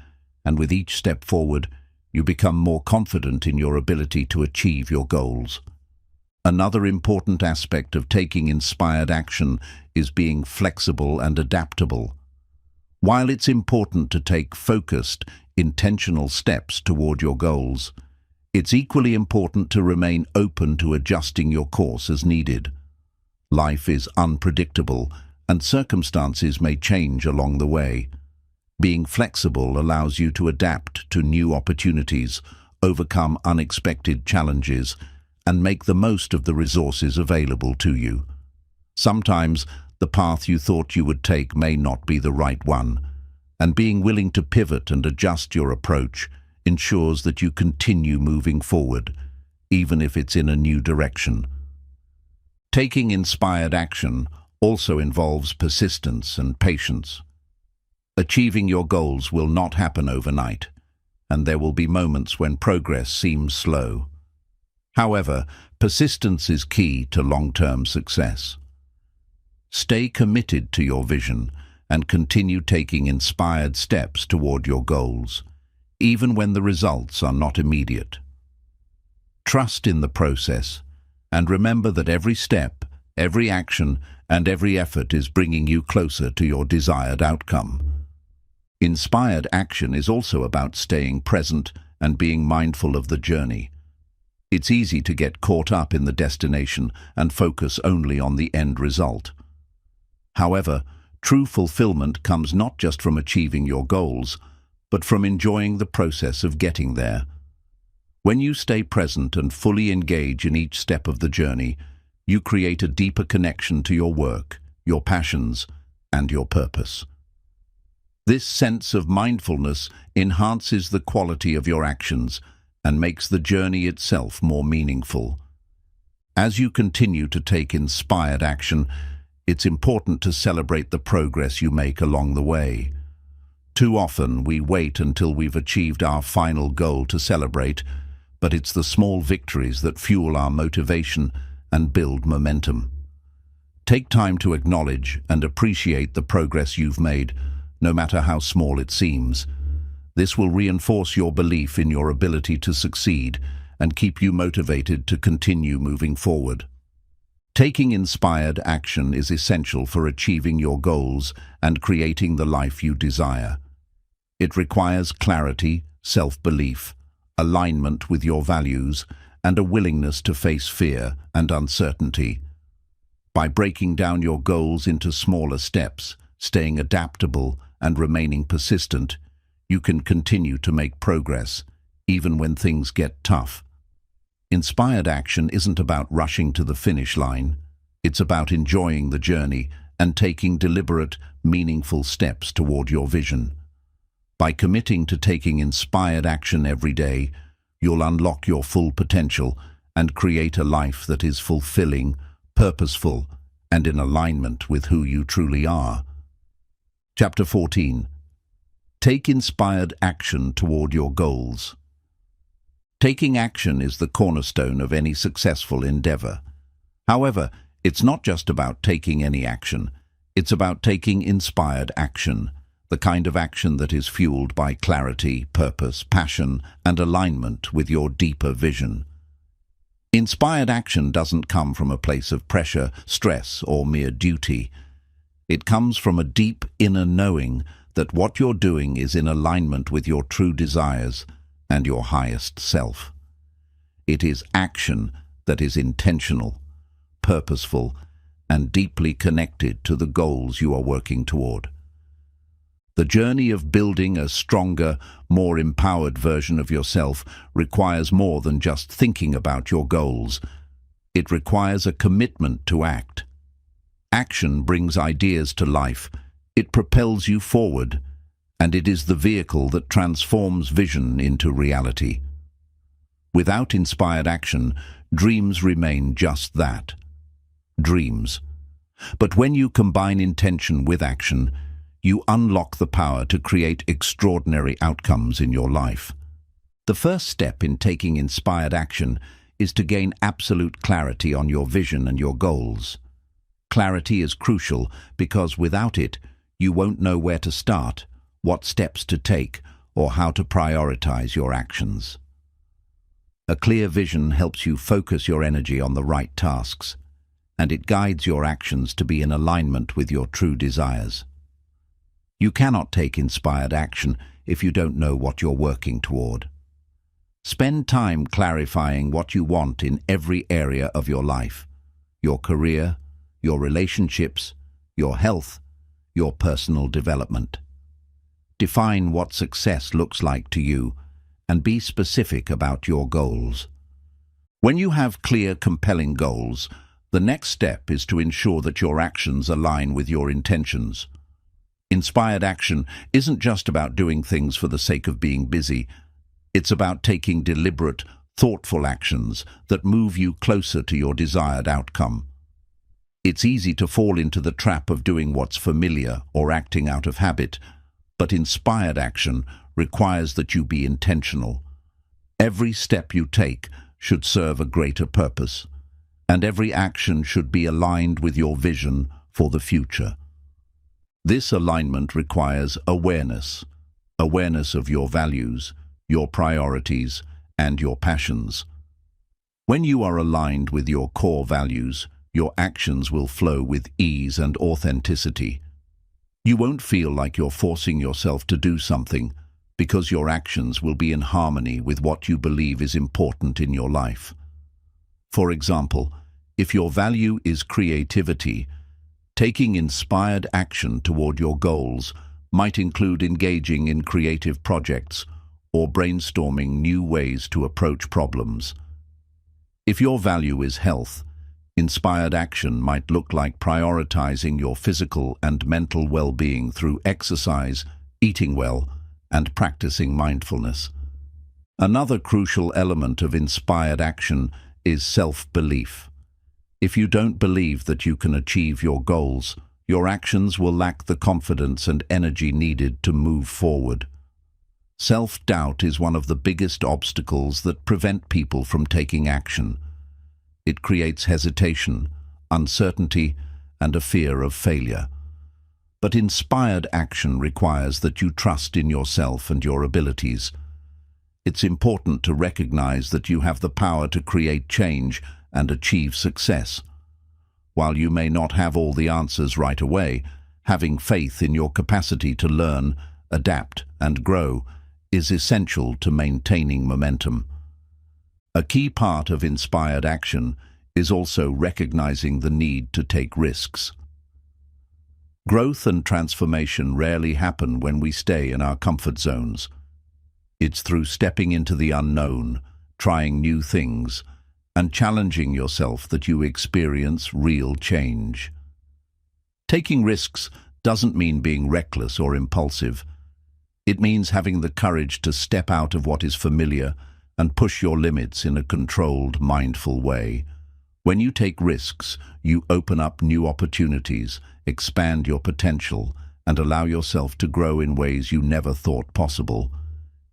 and with each step forward, you become more confident in your ability to achieve your goals. Another important aspect of taking inspired action is being flexible and adaptable. While it's important to take focused, intentional steps toward your goals, it's equally important to remain open to adjusting your course as needed. Life is unpredictable, and circumstances may change along the way. Being flexible allows you to adapt to new opportunities, overcome unexpected challenges, and make the most of the resources available to you. Sometimes, the path you thought you would take may not be the right one, and being willing to pivot and adjust your approach ensures that you continue moving forward, even if it's in a new direction. Taking inspired action also involves persistence and patience. Achieving your goals will not happen overnight, and there will be moments when progress seems slow. However, persistence is key to long-term success. Stay committed to your vision and continue taking inspired steps toward your goals, even when the results are not immediate. Trust in the process, and remember that every step, every action, and every effort is bringing you closer to your desired outcome. Inspired action is also about staying present and being mindful of the journey. It's easy to get caught up in the destination and focus only on the end result. However, true fulfillment comes not just from achieving your goals, but from enjoying the process of getting there. When you stay present and fully engage in each step of the journey, you create a deeper connection to your work, your passions, and your purpose. This sense of mindfulness enhances the quality of your actions and makes the journey itself more meaningful. As you continue to take inspired action, it's important to celebrate the progress you make along the way. Too often, we wait until we've achieved our final goal to celebrate, but it's the small victories that fuel our motivation and build momentum. Take time to acknowledge and appreciate the progress you've made, no matter how small it seems. This will reinforce your belief in your ability to succeed and keep you motivated to continue moving forward. Taking inspired action is essential for achieving your goals and creating the life you desire. It requires clarity, self-belief, alignment with your values, and a willingness to face fear and uncertainty. By breaking down your goals into smaller steps, staying adaptable, and remaining persistent, you can continue to make progress, even when things get tough. Inspired action isn't about rushing to the finish line. It's about enjoying the journey and taking deliberate, meaningful steps toward your vision. By committing to taking inspired action every day, you'll unlock your full potential and create a life that is fulfilling, purposeful, and in alignment with who you truly are. Chapter 14. Take inspired action toward your goals. Taking action is the cornerstone of any successful endeavor. However, it's not just about taking any action. It's about taking inspired action, the kind of action that is fueled by clarity, purpose, passion, and alignment with your deeper vision. Inspired action doesn't come from a place of pressure, stress, or mere duty. It comes from a deep inner knowing that what you're doing is in alignment with your true desires and your highest self. It is action that is intentional, purposeful, and deeply connected to the goals you are working toward. The journey of building a stronger, more empowered version of yourself requires more than just thinking about your goals. It requires a commitment to act. Action brings ideas to life, it propels you forward, and it is the vehicle that transforms vision into reality. Without inspired action, dreams remain just that, dreams. But when you combine intention with action, you unlock the power to create extraordinary outcomes in your life. The first step in taking inspired action is to gain absolute clarity on your vision and your goals. Clarity is crucial because without it, you won't know where to start, what steps to take, or how to prioritize your actions. A clear vision helps you focus your energy on the right tasks, and it guides your actions to be in alignment with your true desires. You cannot take inspired action if you don't know what you're working toward. Spend time clarifying what you want in every area of your life: your career, your relationships, your health, your personal development. Define what success looks like to you and be specific about your goals. When you have clear, compelling goals, the next step is to ensure that your actions align with your intentions. Inspired action isn't just about doing things for the sake of being busy. It's about taking deliberate, thoughtful actions that move you closer to your desired outcome. It's easy to fall into the trap of doing what's familiar or acting out of habit, but inspired action requires that you be intentional. Every step you take should serve a greater purpose, and every action should be aligned with your vision for the future. This alignment requires awareness of your values, your priorities, and your passions. When you are aligned with your core values, your actions will flow with ease and authenticity. You won't feel like you're forcing yourself to do something, because your actions will be in harmony with what you believe is important in your life. For example, if your value is creativity, taking inspired action toward your goals might include engaging in creative projects or brainstorming new ways to approach problems. If your value is health, Inspired action might look like prioritizing your physical and mental well-being through exercise, eating well, and practicing mindfulness. Another crucial element of inspired action is self-belief. If you don't believe that you can achieve your goals, your actions will lack the confidence and energy needed to move forward. Self-doubt is one of the biggest obstacles that prevent people from taking action. It creates hesitation, uncertainty, and a fear of failure. But inspired action requires that you trust in yourself and your abilities. It's important to recognize that you have the power to create change and achieve success. While you may not have all the answers right away, having faith in your capacity to learn, adapt, and grow is essential to maintaining momentum. A key part of inspired action is also recognizing the need to take risks. Growth and transformation rarely happen when we stay in our comfort zones. It's through stepping into the unknown, trying new things, and challenging yourself that you experience real change. Taking risks doesn't mean being reckless or impulsive. It means having the courage to step out of what is familiar and push your limits in a controlled, mindful way. When you take risks, you open up new opportunities, expand your potential, and allow yourself to grow in ways you never thought possible.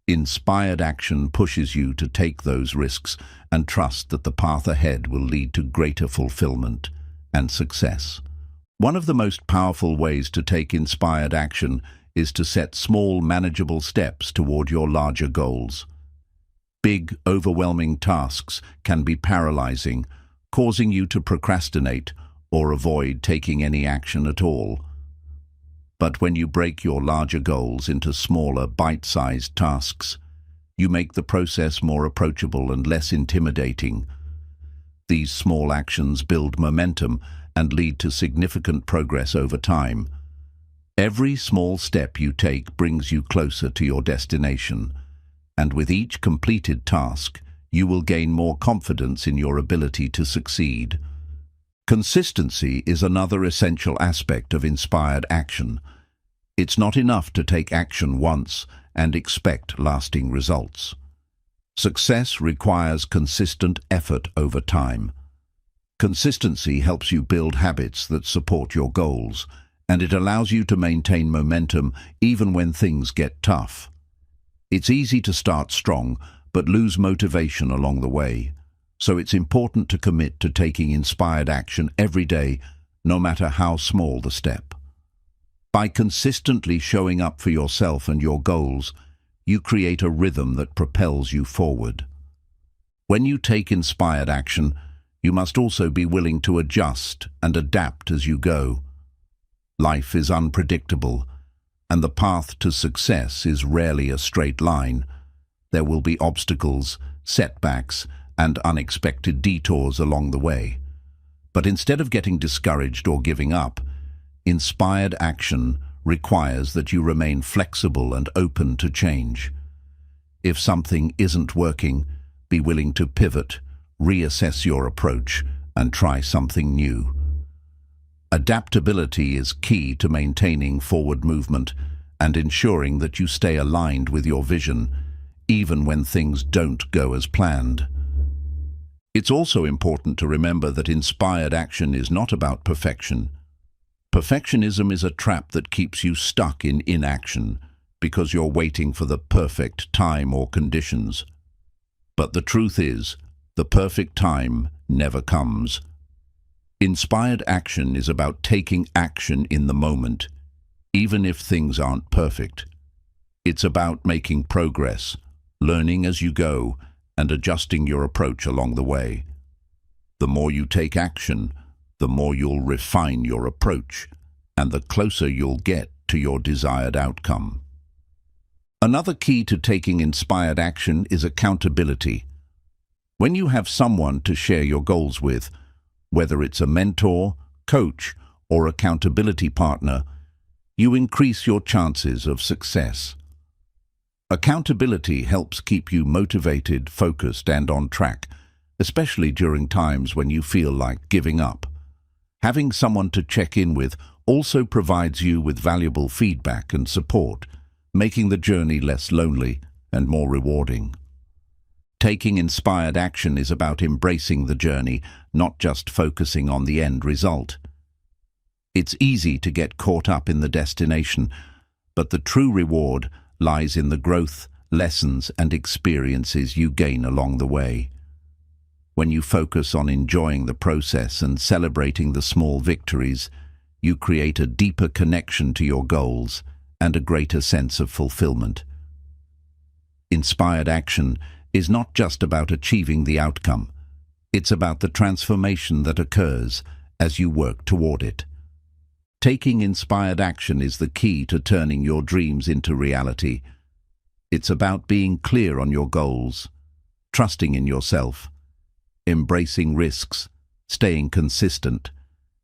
Inspired action pushes you to take those risks and trust that the path ahead will lead to greater fulfillment and success. One of the most powerful ways to take inspired action is to set small, manageable steps toward your larger goals. Big, overwhelming tasks can be paralyzing, causing you to procrastinate or avoid taking any action at all. But when you break your larger goals into smaller, bite-sized tasks, you make the process more approachable and less intimidating. These small actions build momentum and lead to significant progress over time. Every small step you take brings you closer to your destination, and with each completed task, you will gain more confidence in your ability to succeed. Consistency is another essential aspect of inspired action. It's not enough to take action once and expect lasting results. Success requires consistent effort over time. Consistency helps you build habits that support your goals, and it allows you to maintain momentum even when things get tough. It's easy to start strong, but lose motivation along the way. So it's important to commit to taking inspired action every day, no matter how small the step. By consistently showing up for yourself and your goals, you create a rhythm that propels you forward. When you take inspired action, you must also be willing to adjust and adapt as you go. Life is unpredictable, and the path to success is rarely a straight line. There will be obstacles, setbacks, and unexpected detours along the way. But instead of getting discouraged or giving up, inspired action requires that you remain flexible and open to change. If something isn't working, be willing to pivot, reassess your approach, and try something new. Adaptability is key to maintaining forward movement and ensuring that you stay aligned with your vision, even when things don't go as planned. It's also important to remember that inspired action is not about perfection. Perfectionism is a trap that keeps you stuck in inaction because you're waiting for the perfect time or conditions. But the truth is, the perfect time never comes. Inspired action is about taking action in the moment, even if things aren't perfect. It's about making progress, learning as you go, and adjusting your approach along the way. The more you take action, the more you'll refine your approach, and the closer you'll get to your desired outcome. Another key to taking inspired action is accountability. When you have someone to share your goals with, whether it's a mentor, coach, or accountability partner, you increase your chances of success. Accountability helps keep you motivated, focused, and on track, especially during times when you feel like giving up. Having someone to check in with also provides you with valuable feedback and support, making the journey less lonely and more rewarding. Taking inspired action is about embracing the journey, not just focusing on the end result. It's easy to get caught up in the destination, but the true reward lies in the growth, lessons, and experiences you gain along the way. When you focus on enjoying the process and celebrating the small victories, you create a deeper connection to your goals and a greater sense of fulfillment. Inspired action is not just about achieving the outcome. It's about the transformation that occurs as you work toward it. Taking inspired action is the key to turning your dreams into reality. It's about being clear on your goals, trusting in yourself, embracing risks, staying consistent,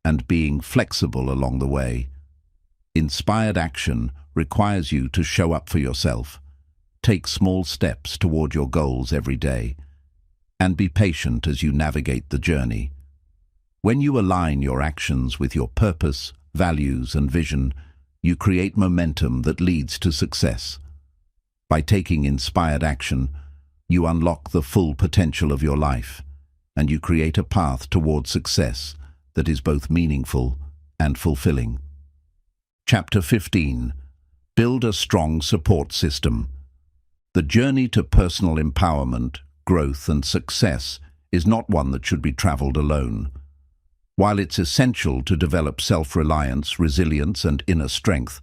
and being flexible along the way. Inspired action requires you to show up for yourself, take small steps toward your goals every day, and be patient as you navigate the journey. When you align your actions with your purpose, values, and vision, you create momentum that leads to success. By taking inspired action, you unlock the full potential of your life, and you create a path toward success that is both meaningful and fulfilling. Chapter 15. Build a strong support system. The journey to personal empowerment, growth, and success is not one that should be traveled alone. While it's essential to develop self-reliance, resilience, and inner strength,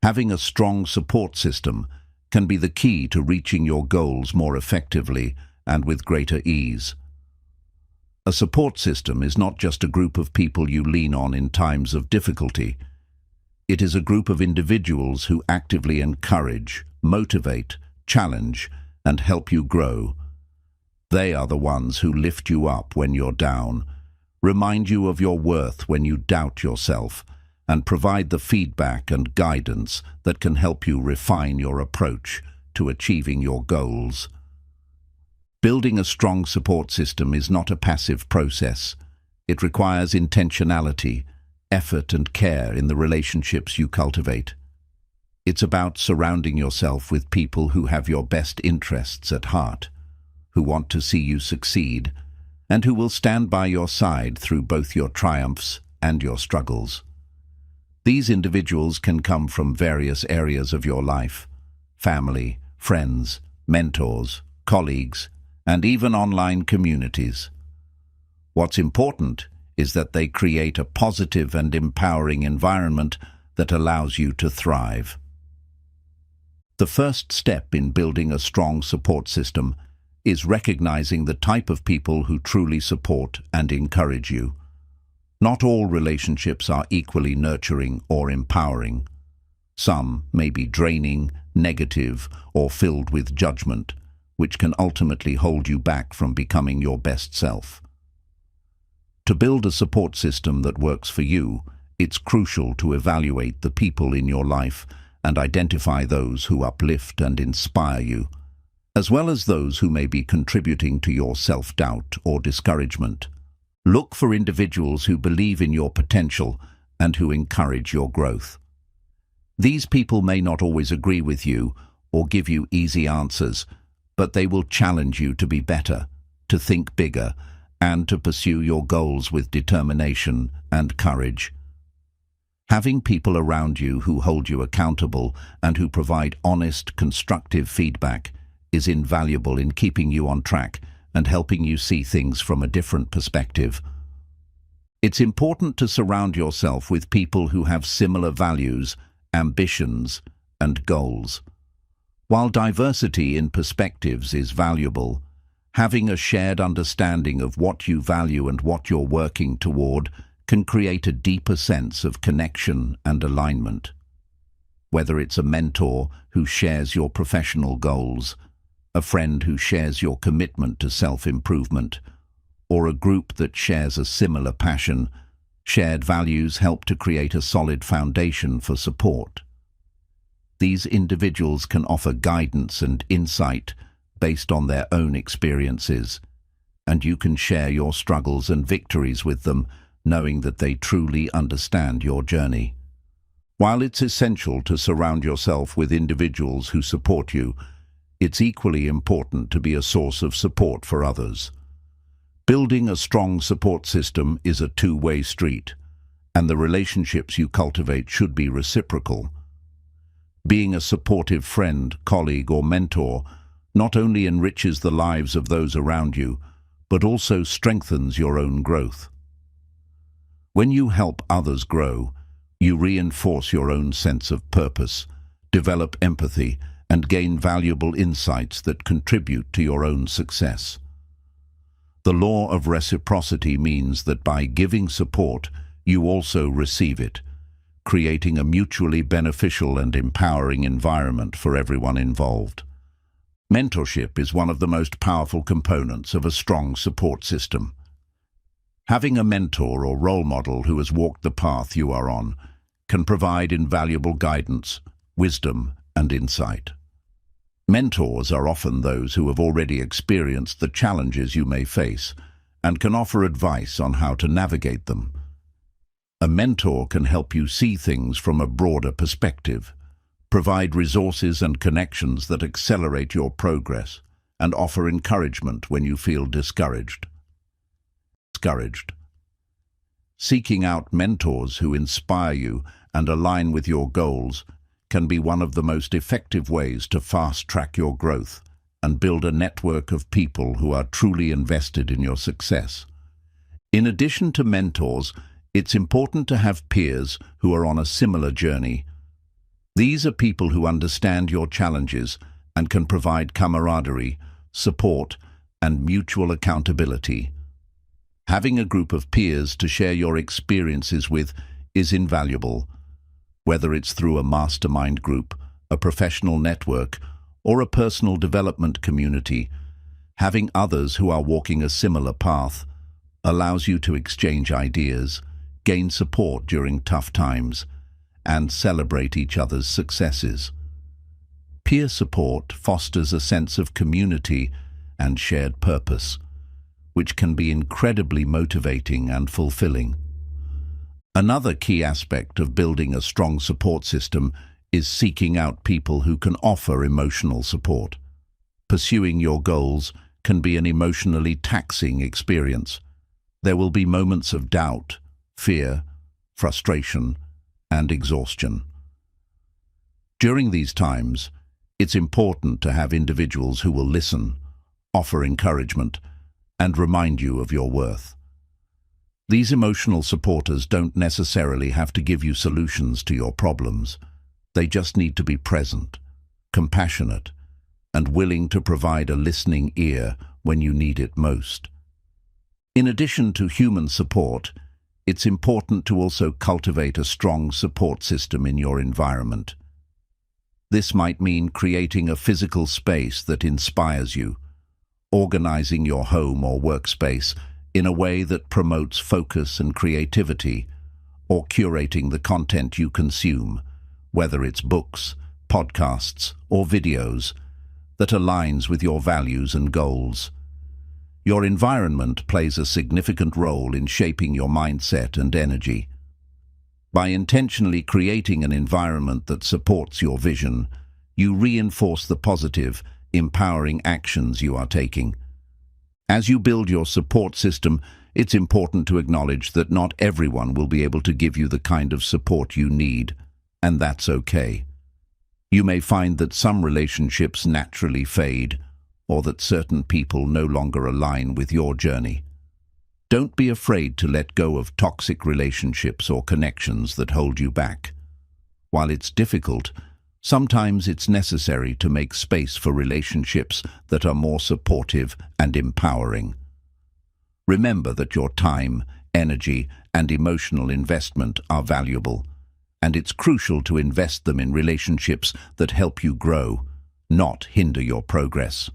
having a strong support system can be the key to reaching your goals more effectively and with greater ease. A support system is not just a group of people you lean on in times of difficulty. It is a group of individuals who actively encourage, motivate, challenge, and help you grow. They are the ones who lift you up when you're down, remind you of your worth when you doubt yourself, and provide the feedback and guidance that can help you refine your approach to achieving your goals. Building a strong support system is not a passive process. It requires intentionality, effort, and care in the relationships you cultivate. It's about surrounding yourself with people who have your best interests at heart, who want to see you succeed, and who will stand by your side through both your triumphs and your struggles. These individuals can come from various areas of your life: family, friends, mentors, colleagues, and even online communities. What's important is that they create a positive and empowering environment that allows you to thrive. The first step in building a strong support system is recognizing the type of people who truly support and encourage you. Not all relationships are equally nurturing or empowering. Some may be draining, negative, or filled with judgment, which can ultimately hold you back from becoming your best self. To build a support system that works for you, it's crucial to evaluate the people in your life and identify those who uplift and inspire you, as well as those who may be contributing to your self-doubt or discouragement. Look for individuals who believe in your potential and who encourage your growth. These people may not always agree with you or give you easy answers, but they will challenge you to be better, to think bigger, and to pursue your goals with determination and courage. Having people around you who hold you accountable and who provide honest, constructive feedback is invaluable in keeping you on track and helping you see things from a different perspective. It's important to surround yourself with people who have similar values, ambitions, and goals. While diversity in perspectives is valuable, having a shared understanding of what you value and what you're working toward can create a deeper sense of connection and alignment. Whether it's a mentor who shares your professional goals, a friend who shares your commitment to self-improvement, or a group that shares a similar passion, shared values help to create a solid foundation for support. These individuals can offer guidance and insight based on their own experiences, and you can share your struggles and victories with them, knowing that they truly understand your journey. While it's essential to surround yourself with individuals who support you, it's equally important to be a source of support for others. Building a strong support system is a two-way street, and the relationships you cultivate should be reciprocal. Being a supportive friend, colleague, or mentor not only enriches the lives of those around you, but also strengthens your own growth. When you help others grow, you reinforce your own sense of purpose, develop empathy, and gain valuable insights that contribute to your own success. The law of reciprocity means that by giving support, you also receive it, creating a mutually beneficial and empowering environment for everyone involved. Mentorship is one of the most powerful components of a strong support system. Having a mentor or role model who has walked the path you are on can provide invaluable guidance, wisdom, and insight. Mentors are often those who have already experienced the challenges you may face and can offer advice on how to navigate them. A mentor can help you see things from a broader perspective, provide resources and connections that accelerate your progress, and offer encouragement when you feel discouraged. Seeking out mentors who inspire you and align with your goals can be one of the most effective ways to fast-track your growth and build a network of people who are truly invested in your success. In addition to mentors, it's important to have peers who are on a similar journey. These are people who understand your challenges and can provide camaraderie, support, and mutual accountability. Having a group of peers to share your experiences with is invaluable. Whether it's through a mastermind group, a professional network, or a personal development community, having others who are walking a similar path allows you to exchange ideas, gain support during tough times, and celebrate each other's successes. Peer support fosters a sense of community and shared purpose, which can be incredibly motivating and fulfilling. Another key aspect of building a strong support system is seeking out people who can offer emotional support. Pursuing your goals can be an emotionally taxing experience. There will be moments of doubt, fear, frustration, and exhaustion. During these times, it's important to have individuals who will listen, offer encouragement, and remind you of your worth. These emotional supporters don't necessarily have to give you solutions to your problems. They just need to be present, compassionate, and willing to provide a listening ear when you need it most. In addition to human support, it's important to also cultivate a strong support system in your environment. This might mean creating a physical space that inspires you, organizing your home or workspace in a way that promotes focus and creativity, or curating the content you consume, whether it's books, podcasts, or videos, that aligns with your values and goals. Your environment plays a significant role in shaping your mindset and energy. By intentionally creating an environment that supports your vision, you reinforce the positive, empowering actions you are taking. As you build your support system, it's important to acknowledge that not everyone will be able to give you the kind of support you need, and that's okay. You may find that some relationships naturally fade, or that certain people no longer align with your journey. Don't be afraid to let go of toxic relationships or connections that hold you back. While it's difficult, sometimes it's necessary to make space for relationships that are more supportive and empowering. Remember that your time, energy, and emotional investment are valuable, and it's crucial to invest them in relationships that help you grow, not hinder your progress.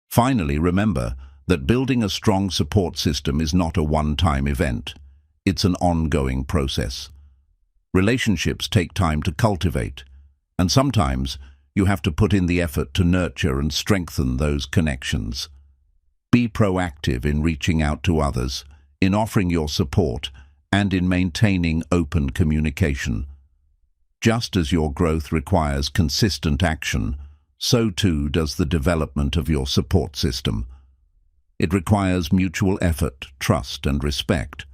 Finally, remember that building a strong support system is not a one-time event. It's an ongoing process. Relationships take time to cultivate, and sometimes you have to put in the effort to nurture and strengthen those connections. Be proactive in reaching out to others, in offering your support, and in maintaining open communication. Just as your growth requires consistent action, so too does the development of your support system. It requires mutual effort, trust, and respect.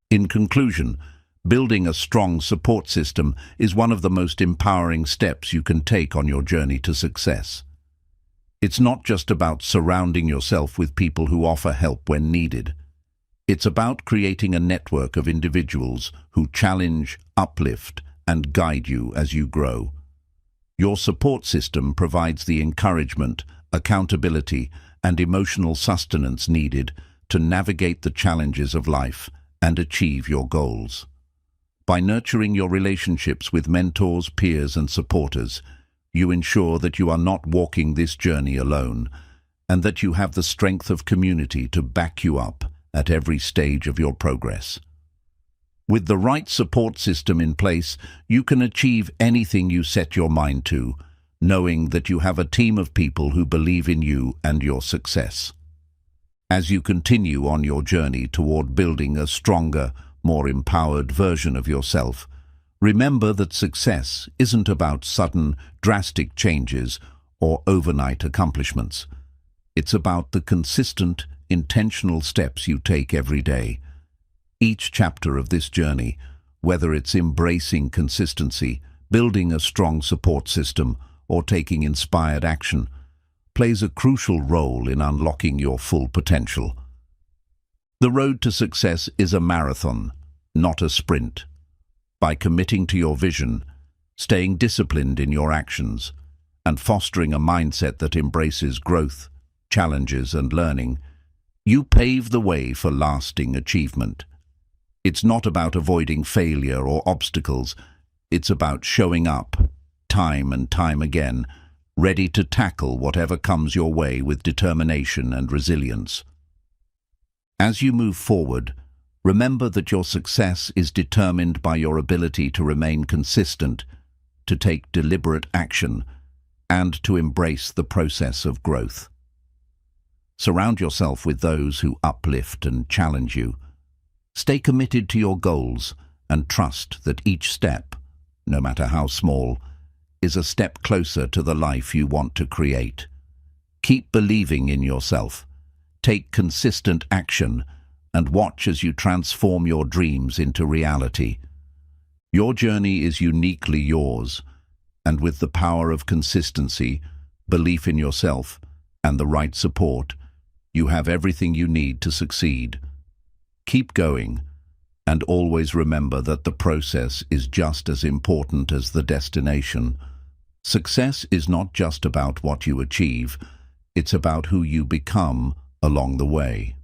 In conclusion, building a strong support system is one of the most empowering steps you can take on your journey to success. It's not just about surrounding yourself with people who offer help when needed. It's about creating a network of individuals who challenge, uplift, and guide you as you grow. Your support system provides the encouragement, accountability, and emotional sustenance needed to navigate the challenges of life and achieve your goals. By nurturing your relationships with mentors, peers, and supporters, you ensure that you are not walking this journey alone, and that you have the strength of community to back you up at every stage of your progress. With the right support system in place, you can achieve anything you set your mind to, knowing that you have a team of people who believe in you and your success. As you continue on your journey toward building a stronger, more empowered version of yourself, remember that success isn't about sudden, drastic changes or overnight accomplishments. It's about the consistent, intentional steps you take every day. Each chapter of this journey, whether it's embracing consistency, building a strong support system, or taking inspired action, plays a crucial role in unlocking your full potential. The road to success is a marathon, not a sprint. By committing to your vision, staying disciplined in your actions, and fostering a mindset that embraces growth, challenges, and learning, you pave the way for lasting achievement. It's not about avoiding failure or obstacles. It's about showing up, time and time again, ready to tackle whatever comes your way with determination and resilience. As you move forward, remember that your success is determined by your ability to remain consistent, to take deliberate action, and to embrace the process of growth. Surround yourself with those who uplift and challenge you. Stay committed to your goals and trust that each step, no matter how small, is a step closer to the life you want to create. Keep believing in yourself. Take consistent action and watch as you transform your dreams into reality. Your journey is uniquely yours, and with the power of consistency, belief in yourself, and the right support, you have everything you need to succeed. Keep going, and always remember that the process is just as important as the destination. Success is not just about what you achieve, it's about who you become along the way.